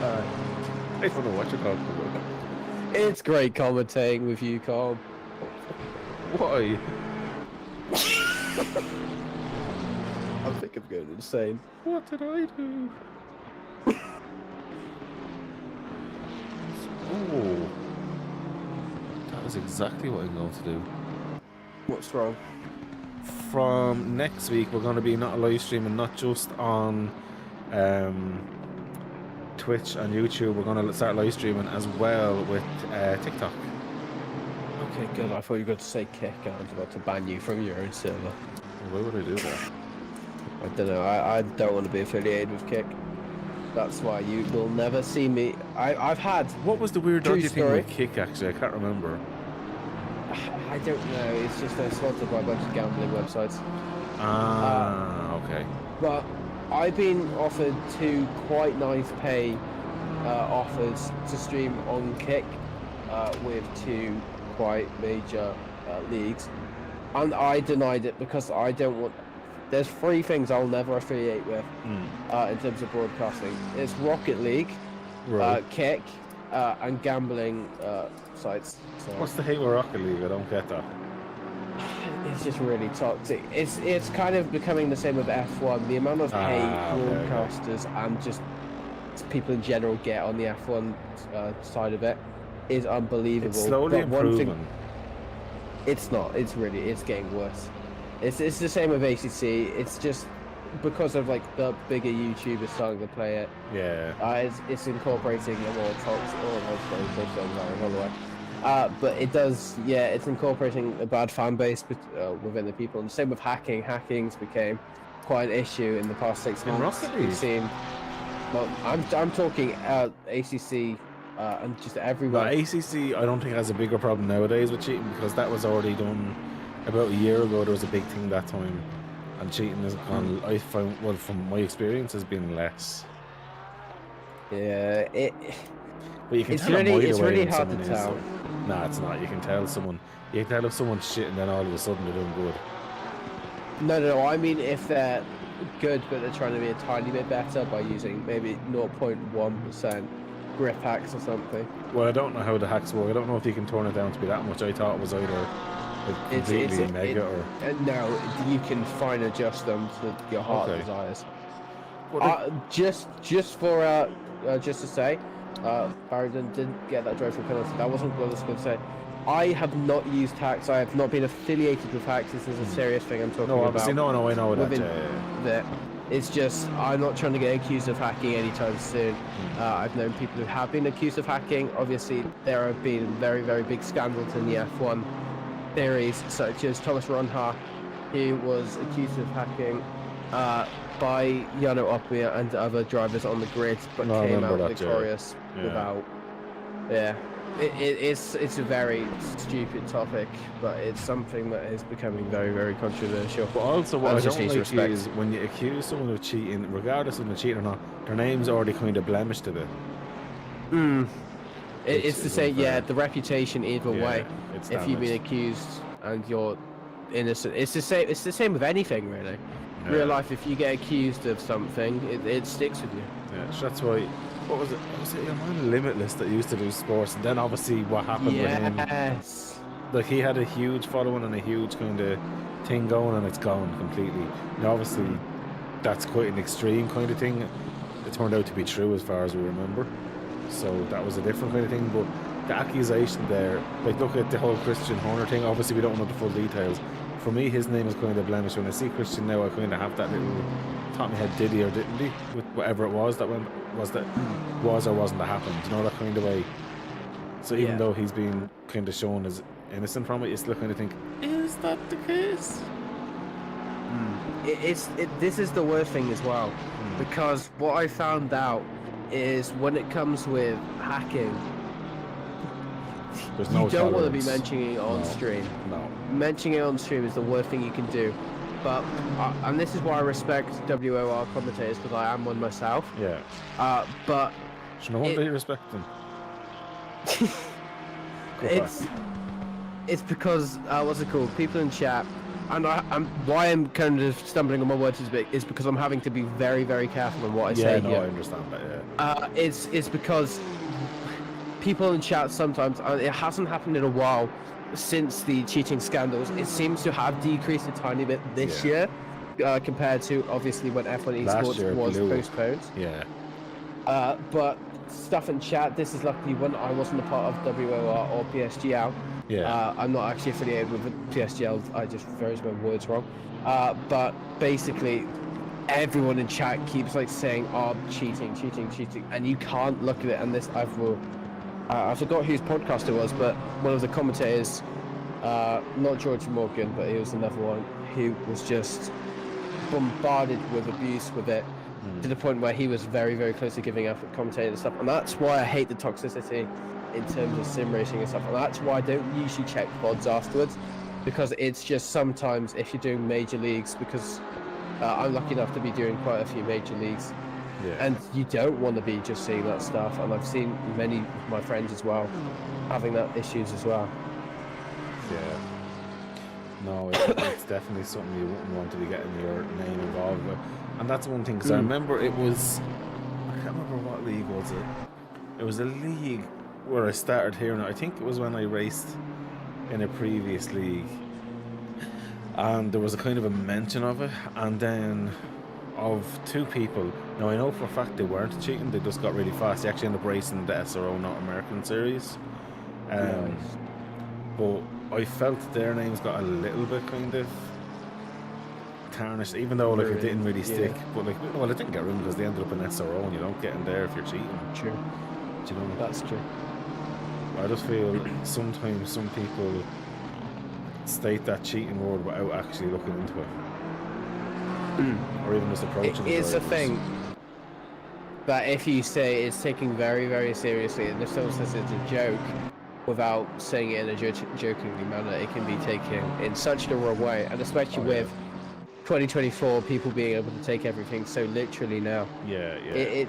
Alright. I don't know what you're talking about. It's great commentating with you, Carl. Why? I think I'm going insane. What did I do? Oh. That is exactly what I'm going to do. What's wrong? From next week, we're going to be not live streaming, not just on Twitch and YouTube. We're going to start live streaming as well with TikTok. Okay, good. I thought you were going to say kick, and I was about to ban you from your own server. Why would I do that? I don't know. I don't want to be affiliated with Kick. That's why you will never see me. I've had. What was the weird True dodgy thing story. with Kick, actually? I can't remember. I don't know. It's just they're sponsored by a bunch of gambling websites. Okay. But I've been offered 2 quite nice pay offers to stream on Kick with 2 quite major leagues, and I denied it because I don't want. There's 3 things I'll never affiliate with in terms of broadcasting. It's Rocket League, Right. Kick, and gambling sites. So What's the hate with Rocket League? I don't get that. it's just really toxic. It's kind of becoming the same with F1. The amount of hate okay. broadcasters and just people in general get on the F1 side of it is unbelievable. It's slowly But one improving. thing, it's not. It's getting worse. It's the same with ACC. It's just because of like the bigger YouTubers starting to play it. Yeah. It's incorporating a more toxic. But it does. Yeah, it's incorporating a bad fan base within the people. And same with hacking. Hacking's became quite an issue in the past 6 In months. Rocket League? We've seen. Well, I'm talking ACC and just everyone. But ACC, I don't think has a bigger problem nowadays with cheating because that was already done about a year ago. There was a big thing that time, and cheating has gone. I found, well, from my experience, has been less. Yeah, But you can it's tell really hard to someone tell. Nah, it's not. You can tell someone. You can tell if someone's shit, and then all of a sudden they're doing good. No. I mean, if they're good, but they're trying to be a tiny bit better by using maybe 0.1% grip hacks or something. Well, I don't know how the hacks work. I don't know if you can turn it down to be that much. I thought it was either completely mega or. No, you can fine adjust them to your heart desires. Just to say, Barrington didn't get that dreadful penalty. That wasn't what I was going to say. I have not used hacks. I have not been affiliated with hacks. This is a serious thing I'm talking about. No, obviously, no, I know that. That it's just I'm not trying to get accused of hacking anytime soon. I've known people who have been accused of hacking. Obviously, there have been very, very big scandals in the F1 series, such as Thomas Ronha, who was accused of hacking by Jano Opmia and other drivers on the grid, but came out victorious without. Yeah. It's a very stupid topic, but it's something that is becoming very, very controversial. But also, what I just don't need like respect. is when you accuse someone of cheating, regardless of them cheating or not, their name's already kind of blemished a bit. It's the same. unfair. Yeah, the reputation either way. It's If you've been damaged. accused and you're innocent, it's the same. It's the same with anything, really. Yeah. Real life, if you get accused of something, it sticks with you. Yeah, so that's why. What was it? Was it your man Limitless that used to do sports? And then obviously what happened with him? Yes. Like he had a huge following and a huge kind of thing going, and it's gone completely. Now obviously that's quite an extreme kind of thing. It turned out to be true as far as we remember. So that was a different kind of thing. But the accusation there, like look at the whole Christian Horner thing. Obviously we don't know the full details. For me, his name is kind of blemished. When I see Christian now, I kind of have that little top of my head, did he or didn't he, with whatever it was that was or wasn't that happened. You know, that kind of way. So even Yeah. though he's been kind of shown as innocent from it, you still kind of think, is that the case? This is the worst thing as well, because what I found out is when it comes with hacking, There's you no don't want to be tolerance. mentioning it on No. stream. No. Mentioning it on stream is the worst thing you can do. But and this is why I respect WOR commentators, because I am one myself. Yeah. But No wonder you respect them. Go it's because what's it called? People in chat, and why I'm kind of stumbling on my words is because I'm having to be very, very careful on what I say no, here. I understand that. Yeah. It's because people in chat sometimes, it hasn't happened in a while since the cheating scandals. It seems to have decreased a tiny bit this year compared to obviously when F1 Last year Esports it was blew. postponed. Yeah. But stuff in chat, this is luckily when I wasn't a part of WOR or PSGL. Yeah. I'm not actually affiliated with PSGL, I just phrased my words wrong. But basically, everyone in chat keeps like saying, "Oh, cheating," and you can't look at it. And this, I forgot whose podcast it was, but one of the commentators, not George Morgan, but he was another one, who was just bombarded with abuse with it, to the point where he was very, very close to giving up at commentating and stuff. And that's why I hate the toxicity in terms of sim racing and stuff. And that's why I don't usually check VODs afterwards, because it's just sometimes if you're doing major leagues, because I'm lucky enough to be doing quite a few major leagues, and you don't want to be just seeing that stuff. And I've seen many of my friends as well having that issues as well. Yeah. No, it's definitely something you wouldn't want to be getting your name involved with. And that's one thing, because I remember it was, I can't remember what league was it. It was a league where I started hearing it. I think it was when I raced in a previous league. And there was a kind of a mention of it. And then of two people, now I know for a fact they weren't cheating, they just got really fast. They actually ended up racing the SRO Not American series. But I felt their names got a little bit kind of tarnished, even though like it didn't really stick. But like, well, it didn't get ruined because they ended up in SRO, and you don't get in there if you're cheating. True. Do you know? That's true. I just feel sometimes some people state that cheating word without actually looking into it, or even just approaching it. It's a thing that if you say it's taken very, very seriously, and if someone says it's a joke without saying it in a jokingly manner, it can be taken in such the wrong way. And especially with 2024, people being able to take everything so literally now. It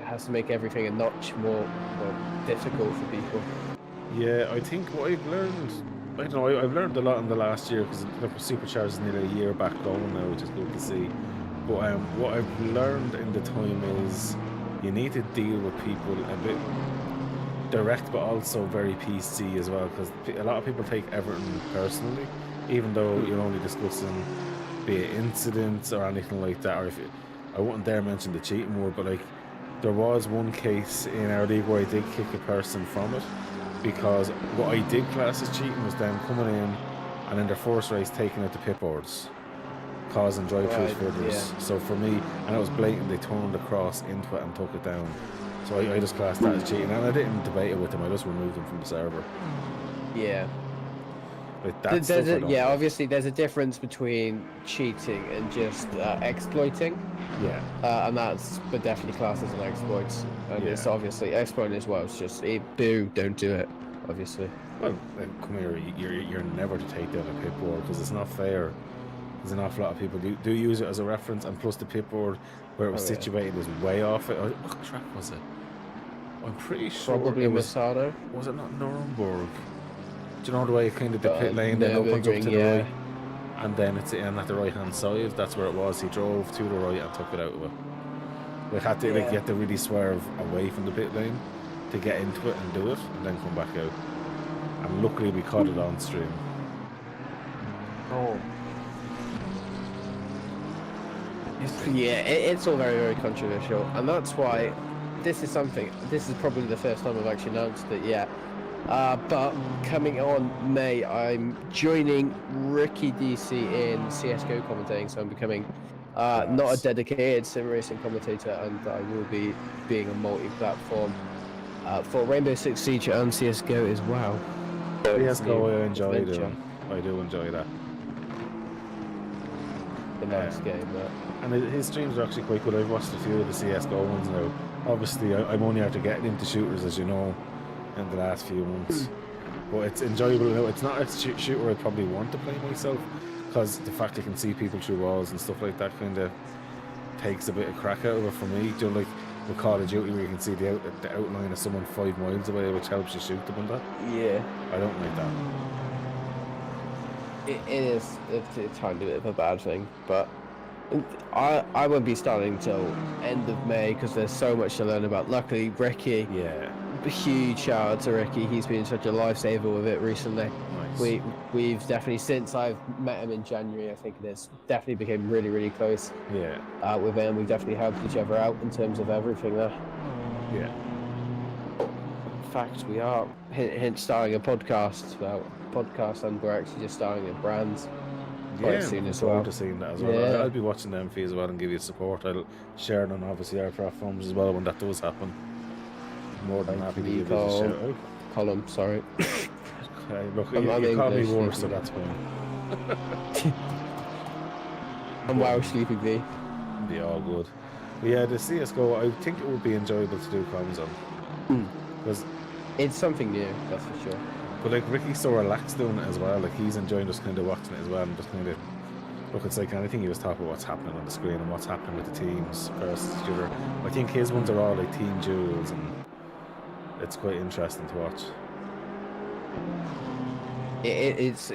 has to make everything a notch more difficult for people. Yeah, I think what I've learned, I don't know, I've learned a lot in the last year, because Supercharged is nearly a year back going now, which is good to see. But what I've learned in the time is you need to deal with people a bit direct, but also very PC as well, because a lot of people take everything personally, even though you're only discussing be it incidents or anything like that. Or I wouldn't dare mention the cheating word, but like there was one case in our league where I did kick a person from it, because what I did class as cheating was them coming in and in their first race taking out the pit boards, causing drive-throughs for others. So for me, and it was blatant, they turned across into it and took it down. So I just classed that as cheating, and I didn't debate it with them, I just removed them from the server. Yeah. Like that Obviously there's a difference between cheating and just exploiting. Yeah. And that's but definitely classed as an exploit. And it's obviously exploiting as well. It's just boo, don't do it, obviously. Well, come here, you're never to take down a pit board, because it's not fair. There's an awful lot of people do use it as a reference, and plus the pit board where it was situated was way off it. What track was it? I'm pretty sure Probably it was. Misano. Was it not Nuremberg? Do you know the way kind of the pit lane then opens up to the right, and then it's in at the right hand side? That's where it was. He drove to the right and took it out of it. Like had to like, get to really swerve away from the pit lane to get into it and do it, and then come back out. And luckily we caught it on stream. Oh. It's all very, very controversial, and that's why this is probably the first time I've actually announced it yet. But coming on May, I'm joining Ricky DC in CSGO commentating, so I'm becoming not a dedicated sim racing commentator, and I will be being a multi-platform For Rainbow Six Siege and CS:GO as well. CS:GO, I enjoy adventure. doing. I do enjoy that. The nice game, but And his streams are actually quite good. I've watched a few of the CS:GO ones now. Obviously, I'm only after getting into shooters, as you know, in the last few months. But it's enjoyable now. It's not a shooter I'd probably want to play myself, because the fact you can see people through walls and stuff like that kind of takes a bit of crack out of it for me. Do you know, like with Call of Duty, where you can see the outline of someone 5 miles away, which helps you shoot them and that. yeah, I don't like that. it's kind of a bad thing, but I won't be starting till end of May because there's so much to learn about. Luckily, Ricky, Yeah. a huge shout out to Ricky. He's been such a lifesaver with it recently. Nice. We've definitely, since I've met him in January, I think it is, definitely became really, really close Yeah. with him. We've definitely helped each other out in terms of everything there. Yeah. In fact, we are hint starting a podcast. Well, podcast, and we're actually just starting a brand quite Yeah, soon I'm as looking forward well. to seeing that as well. Yeah. I'll be watching them for you as well and give you support. I'll share it on obviously our platforms as well when that does happen. More than happy to give you a shout out. Column, sorry. Okay, look, I'm you call me English, worse, so sleeping. that's fine. I'm Welsh sleeping V. Be all good. But yeah, the CS:GO, I think it would be enjoyable to do comms on. Because, It's something new, that's for sure. but like Ricky's so relaxed doing it as well. Like he's enjoying just kind of watching it as well, and just kind of look. It's like anything he was talking about what's happening on the screen and what's happening with the teams versus each other. I think his ones are all like team duels, and it's quite interesting to watch. It's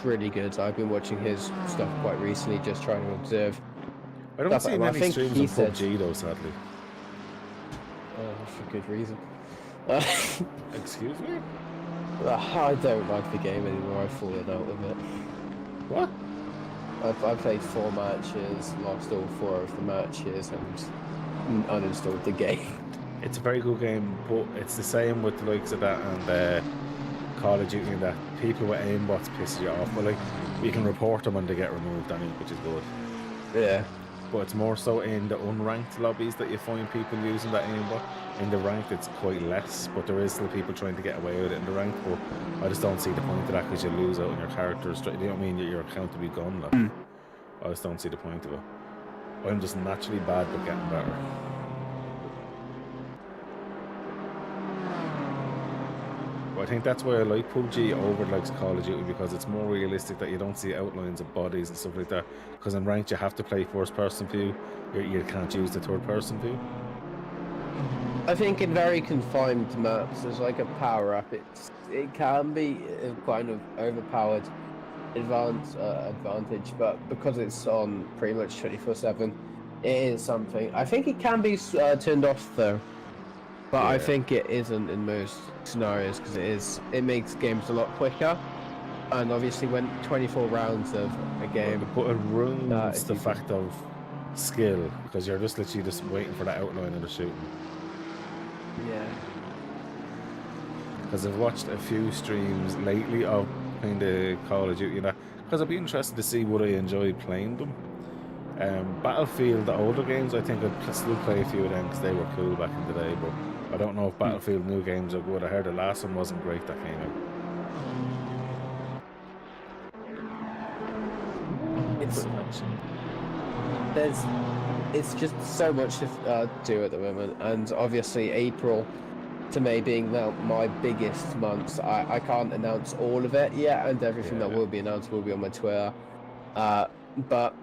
really good. I've been watching his stuff quite recently, just trying to observe. I don't Stuff see like that. I many think streams he on said- PUBG though, sadly. For good reason. Excuse me? I don't like the game anymore. I've fallen out of it. What? I've played 4 matches, lost all 4 of the matches, and uninstalled the game. It's a very good game, but it's the same with the likes of that and Call of Duty and that. People with aimbots pisses you off, but like you can report them when they get removed anyway, which is good. Yeah. But it's more so in the unranked lobbies that you find people using that aimbot. In the ranked, it's quite less, but there is still people trying to get away with it in the ranked. But I just don't see the point of that because you lose out on your characters. You know what I mean? Your account to be gone. Like, I just don't see the point of it. I'm just naturally bad but getting better. But I think that's why I like PUBG over likes Call of Duty, because it's more realistic that you don't see outlines of bodies and stuff like that. Because in ranked you have to play first person view, you can't use the third person view. I think in very confined maps, there's like a power up. It can be a kind of overpowered advantage, but because it's on pretty much 24/7, it is something. I think it can be turned off though, but I Yeah. think it isn't in most scenarios because it makes games a lot quicker. And obviously, when 24 rounds of a game, But it ruins if the you fact of skill, because you're just literally just waiting for that outline of the shooting. yeah. Because I've watched a few streams lately of kind of Call of Duty and that, because I'd be interested to see would I enjoy playing them. Battlefield, the older games, I think I'd still play a few of them because they were cool back in the day, but I don't know if Battlefield new games are good. I heard the last one wasn't great that came out. It's just so much to do at the moment, and obviously April to May being now my biggest months. I can't announce all of it yet, and everything that Yeah. will be announced will be on my Twitter. But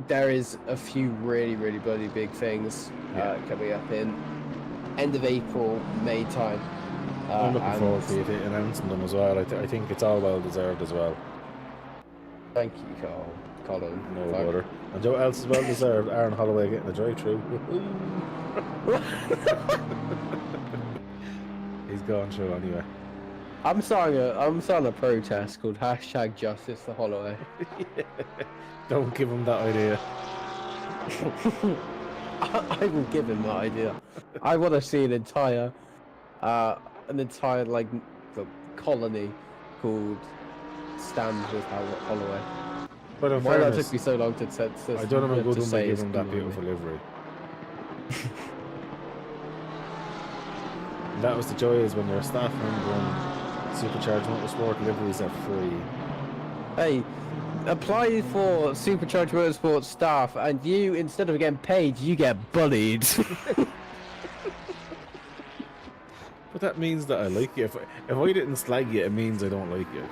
there is a few really bloody big things coming up in end of April, May time. I'm looking and forward to you announcing them as well. I think it's all well deserved as well. Thank you, Colin. No Fuck. bother. And Joe else as well deserved. Aaron Holloway getting a drive-through. He's gone through anyway. I'm starting a protest called #Justice for Holloway. Don't give him that idea. I will give him that idea. I want to see an entire like the colony called Stand with Holloway. But in Why that fairness, took me so long to I don't know how good to one say they give it's him that cool. beautiful livery. That was the joy, is when you're a staff member and Supercharged Motorsport liveries are free. Hey, apply for Supercharged Motorsport staff, and you, instead of getting paid, you get bullied. But that means that I like you. If I didn't slag you, it means I don't like you.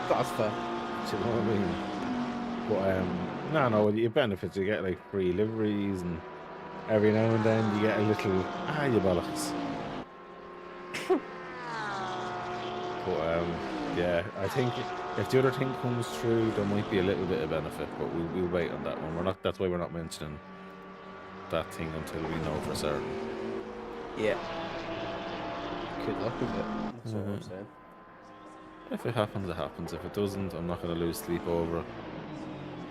That's fair. Do you know what I mean? But no, you benefits. You get like free liveries, and every now and then you get a little you bollocks. But yeah, I think if the other thing comes through, there might be a little bit of benefit, but we'll wait on that one. We're not. That's why we're not mentioning that thing until we know for certain. Yeah. Good luck with it. That's what I'm saying. If it happens, it happens. If it doesn't, I'm not going to lose sleep over it.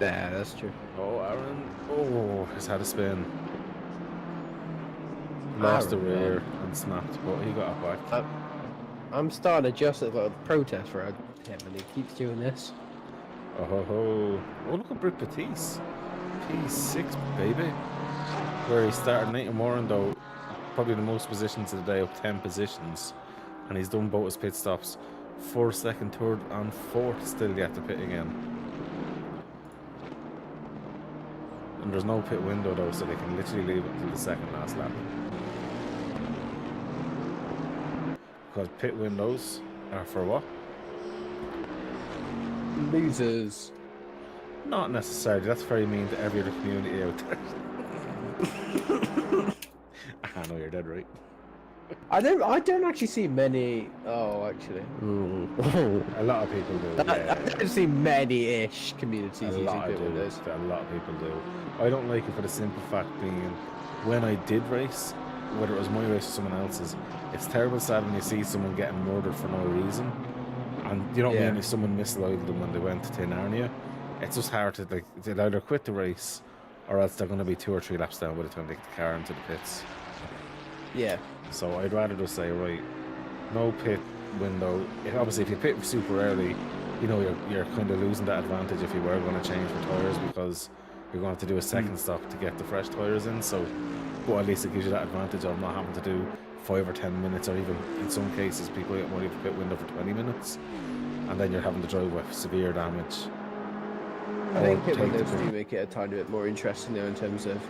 Yeah, that's true. Oh, Aaron. Oh, he's had a spin. Lost the rear and snapped, but he got it back. I'm starting to just like a protest for him, and he keeps doing this. Oh, look at Brick Batiste. P6, baby. Where he started Nathan Warren, though, probably the most positions of the day, up 10 positions. And he's done both his pit stops. 1st, 2nd, 3rd, and 4th still yet to pit again. And there's no pit window, though, so they can literally leave it until the 2nd last lap. Because pit windows are for what? Losers. Not necessarily. That's very mean to every other community out there. I know, you're dead right. I don't actually see many. Oh, actually, A lot of people do. I don't see many-ish communities A using lot pit windows. A lot of people do. I don't like it for the simple fact being, when I did race, whether it was my race or someone else's, it's terrible sad when you see someone getting murdered for no reason. And you know what I mean? If someone misloaded them when they went to Tin Arnia, it's just hard to, like, they'll either quit the race or else they're going to be 2 or 3 laps down by the time they get the car into the pits. Yeah. So I'd rather just say, right, no pit window. Obviously, if you pit super early, you know you're kind of losing that advantage if you were going to change for tyres, because you're going to have to do a second stop to get the fresh tyres in. So, but at least it gives you that advantage of not having to do 5 or 10 minutes, or even in some cases people get money for pit window for 20 minutes, and then you're having to drive with severe damage. I think pit windows do make it a tiny bit more interesting though in terms of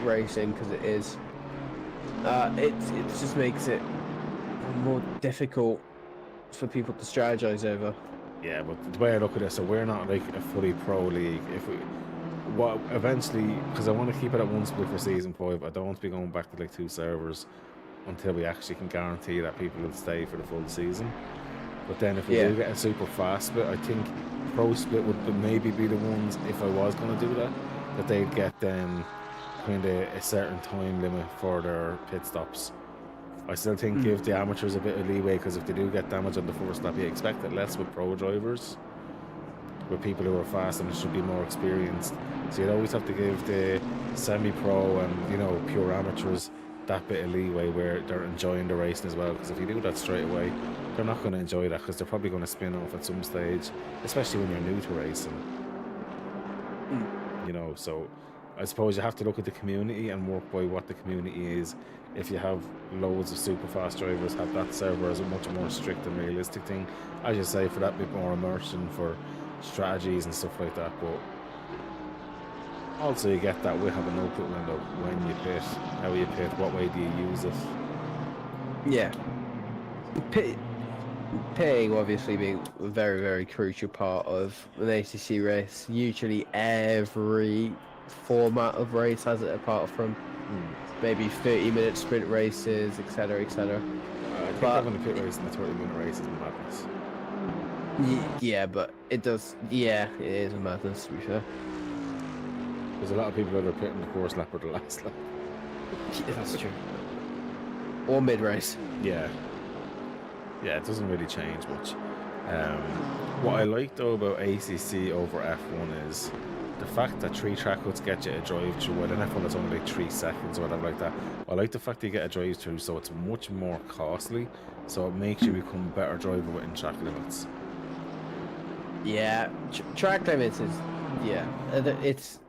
racing, because it is. It just makes it more difficult for people to strategize over. Yeah, but the way I look at it, so we're not like a fully pro league. If we, eventually, because I want to keep it at 1 split for season 5, I don't want to be going back to like 2 servers until we actually can guarantee that people will stay for the full season. But then if we do get a super fast split, I think pro split would maybe be the ones, if I was going to do that they'd get then kind of a certain time limit for their pit stops. I still think give the amateurs a bit of leeway, because if they do get damage on the first lap, you expect it less with pro drivers. With people who are fast and should be more experienced, so you'd always have to give the semi-pro and pure amateurs that bit of leeway where they're enjoying the racing as well. Because if you do that straight away, they're not going to enjoy that, because they're probably going to spin off at some stage, especially when you're new to racing. So I suppose you have to look at the community and work by what the community is. If you have loads of super fast drivers, have that server as a much more strict and realistic thing, as you say, for that bit more immersion for strategies and stuff like that. But also you get that we have an open window when you pit, how you pit, what way do you use it. Yeah. Pitting obviously being a very, very crucial part of an ACC race. Usually every format of race has it, apart from maybe 30-minute sprint races, etc., etc. I think having a pit race and a 30-minute race is madness. Yeah, but it does. Yeah, it is a madness, to be fair. There's a lot of people that are pitting the first lap or the last lap. Yeah, that's true. Or mid-race. Yeah, it doesn't really change much. What I like though about ACC over F1 is the fact that 3 track cuts get you a drive through. Well, in F1 it's only like 3 seconds or whatever like that. I like the fact that you get a drive through, so it's much more costly, so it makes you become a better driver within track limits. Yeah, track limits is, it's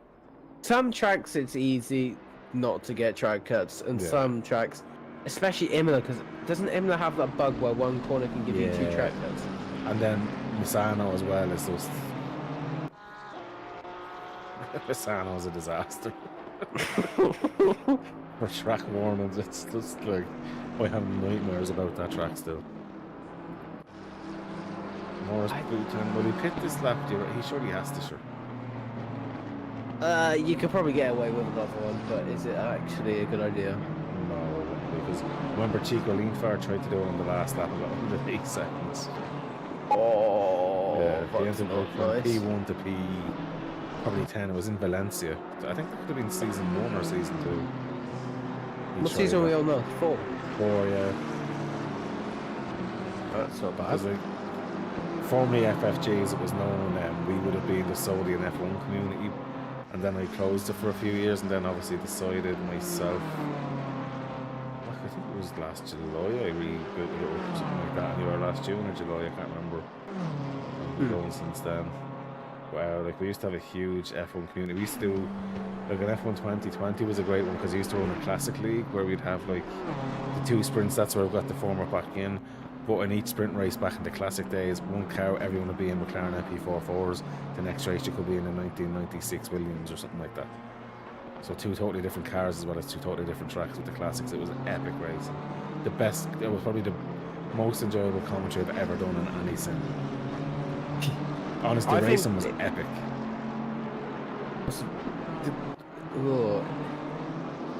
some tracks it's easy not to get track cuts, and some tracks especially Imola, because doesn't Imola have that bug where one corner can give you 2 track cuts? And then Misano as well is just... Misano's a disaster. For track warnings, it's just like... I have nightmares about that track still. Morris Booton, will he pit this lap? He surely has to, sure. You could probably get away with another one, but is it actually a good idea? No, because remember Chico Leanfar tried to do it on the last lap about 108 seconds. Oh, Yeah, he that's ended up not from nice. P1 to P probably 10. It was in Valencia. I think that could have been season 1 or season 2. What season are we on now? 4? 4, yeah. That's not bad. Because like, formerly FFGs, it was known we would have been the solely an F1 community, and then I closed it for a few years, and then obviously decided myself. I think it was last July I rebooted it or something like that. Anyway, last June or July, I can't remember. I've been going since then. Wow, like we used to have a huge F1 community. We used to do like an F1 2020 was a great one because we used to run a classic league where we'd have like the 2 sprints. That's where we got the former back in. But in each sprint race back in the classic days, one car everyone would be in McLaren MP44s. The next race you could be in a 1996 Williams or something like that. So 2 totally different cars as well as 2 totally different tracks with the classics. It was an epic race. The best. It was probably the most enjoyable commentary I've ever done in any sim. Honestly, the racing was epic.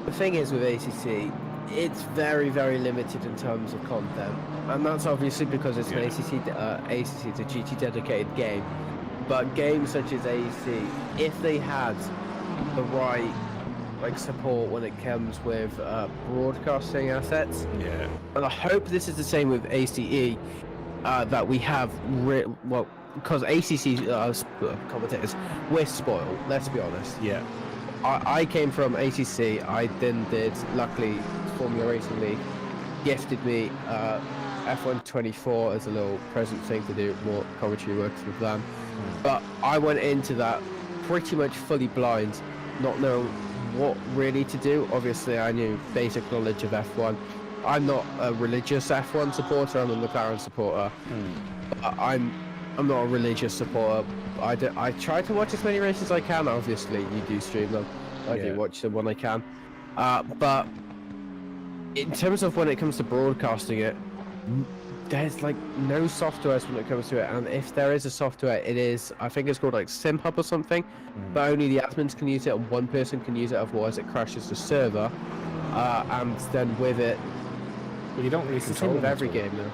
The thing is with ACC, it's very, very limited in terms of content, and that's obviously because it's an ACC. ACC is a GT dedicated game, but games such as ACC, if they had the right support when it comes with broadcasting assets, and I hope this is the same with ACE, that we have because ACC commentators, we're spoiled, let's be honest. Yeah. I came from ACC, I then did, luckily, Formula Racing League gifted me F1 24 as a little present thing to do more commentary work with them. But I went into that pretty much fully blind, not knowing what really to do. Obviously, I knew basic knowledge of F1. I'm not a religious F1 supporter, I'm a McLaren supporter. I'm not a religious supporter. I try to watch as many races as I can. Obviously, you do stream them. I do watch them when I can. But in terms of when it comes to broadcasting it, there's like no software when it comes to it. And if there is a software, it is, I think it's called like SimHub or something. But only the admins can use it and one person can use it. Otherwise, it crashes the server. And then with it, but you don't really control with every game now.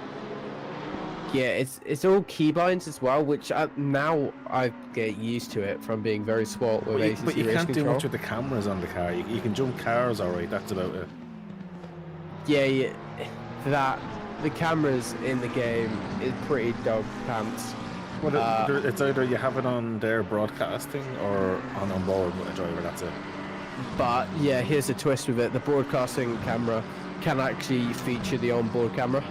Yeah, it's all keybinds as well, which now I get used to it from being very spoilt with ACC. But you can't do control. much with the cameras on the car. You can jump cars, alright. That's about it. Yeah, the cameras in the game is pretty dog pants. Well, it's either you have it on their broadcasting or on board with a driver. That's it. But yeah, here's the twist with it: the broadcasting camera can actually feature the onboard camera.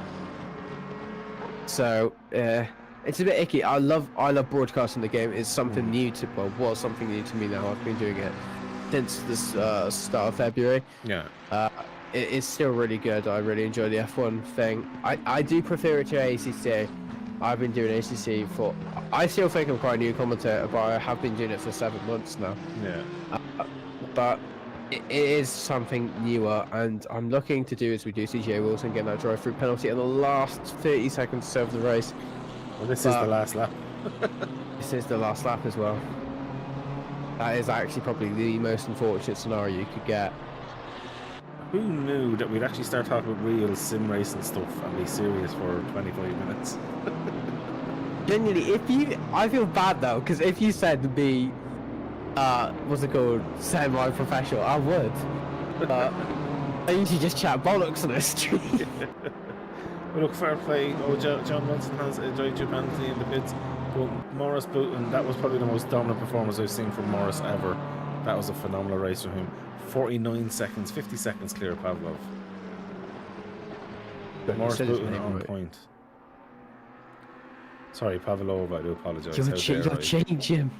So it's a bit icky. I love broadcasting the game. It's something new to was something new to me now. I've been doing it since the start of February. Yeah. It is still really good. I really enjoy the F1 thing. I do prefer it to ACC. I've been doing ACC for. I still think I'm quite a new commentator, but I have been doing it for 7 months now. Yeah. But it is something newer, and I'm looking to do as we do CJ Wilson getting that drive-through penalty in the last 30 seconds of the race. Well, this is the last lap. This is the last lap as well. That is actually probably the most unfortunate scenario you could get. Who knew that we'd actually start talking about real sim racing stuff and be serious for 25 minutes? Genuinely, I feel bad though, because if you said to me, what's it called, semi-professional, I would. I usually just chat bollocks on the street. Well, look, fair play. Oh, John Wilson has enjoyed your penalty in the pits. But Morris Booton, that was probably the most dominant performance I've seen from Morris ever. That was a phenomenal race from him. 49 seconds, 50 seconds clear of Pavlov. Morris Booton on point. Sorry, Pavlov, I do apologise. You'll change him.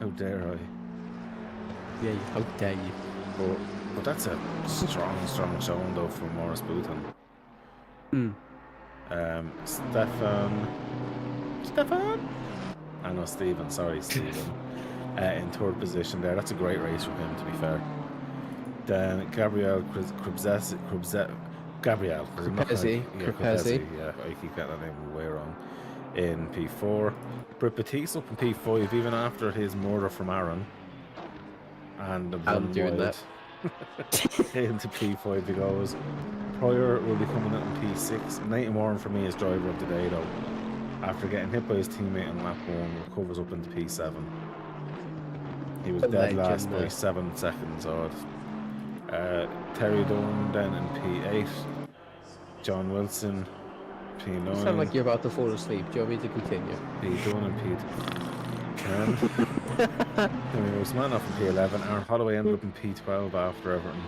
How dare I? Yeah, how dare you? But that's a strong showing though from Morris Booton. Stefan? I know Stephen, sorry, Stephen. In third position there. That's a great race from him, to be fair. Then Gabriel Cripzesi. Yeah, I keep getting that name way wrong. In P4. Britt Batiste up in P5, even after his murder from Aaron. And I'm doing that. Into P5 he goes. Pryor will be coming out in P6. Nathan Warren for me is driver of the day though. After getting hit by his teammate in lap 1, recovers up into P7. He was dead last by 7 seconds odd. Terry Dunn then in P8. John Wilson, P9. You sound like you're about to fall asleep. Do you want me to continue? P Dunn and P10. He was man off in P11. Aaron Holloway ended up in P12 after Everton.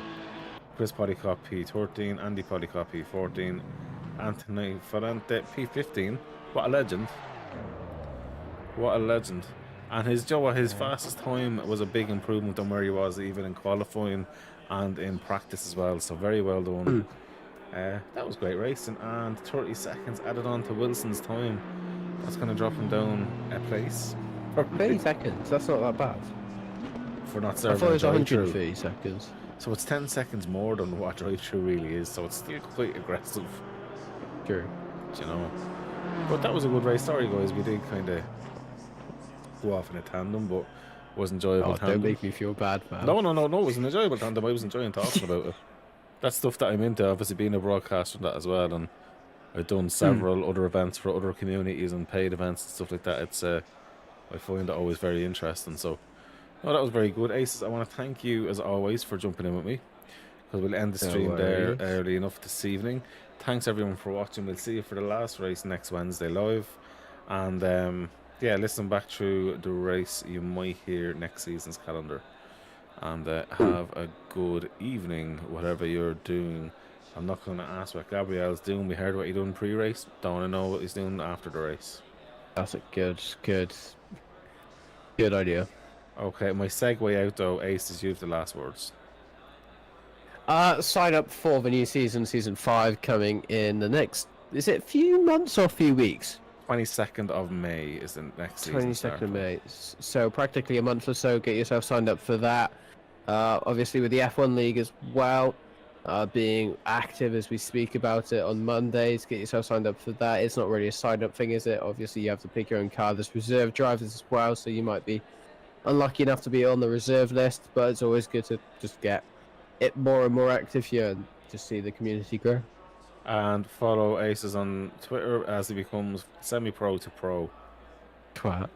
Chris Polycott P13. Andy Polycott P14. Anthony Ferrante P15. What a legend. What a legend. And his fastest time was a big improvement on where he was even in qualifying and in practice as well. So very well done. That was great racing, and 30 seconds added on to Wilson's time. That's going to drop him down a place. 30 seconds? That's not that bad. For not I serving thought it was drive-through. 130 seconds. So it's 10 seconds more than what drive-through really is, so it's still quite aggressive. True. You know. But that was a good race. Sorry guys, we did kind of go off in a tandem, but it was enjoyable tandem. Don't make me feel bad, man. No, it was an enjoyable tandem. I was enjoying talking about it. That's stuff that I'm into, obviously being a broadcaster and that as well, and I've done several other events for other communities and paid events and stuff like that. It's I find it always very interesting. So, no, that was very good. Aces, I want to thank you as always for jumping in with me, because we'll end the stream there early enough this evening. Thanks everyone for watching. We'll see you for the last race next Wednesday live, and yeah, listen back through the race you might hear next season's calendar. And have a good evening, whatever you're doing. I'm not going to ask what Gabriel's doing. We heard what he done pre-race. Don't want to know what he's doing after the race. That's a good idea. Okay, my segue out though, Ace, is you have the last words. Sign up for the new season 5, coming in the next, is it few months or few weeks? 22nd of May is the next season. 22nd of May. So practically a month or so. Get yourself signed up for that. Obviously with the F1 League as well, being active as we speak about it on Mondays. Get yourself signed up for that. It's not really a sign-up thing, is it? Obviously you have to pick your own car. There's reserve drivers as well, so you might be unlucky enough to be on the reserve list, but it's always good to just get it more and more active here and just see the community grow. And follow Aces on Twitter as he becomes semi-pro to pro. Twat.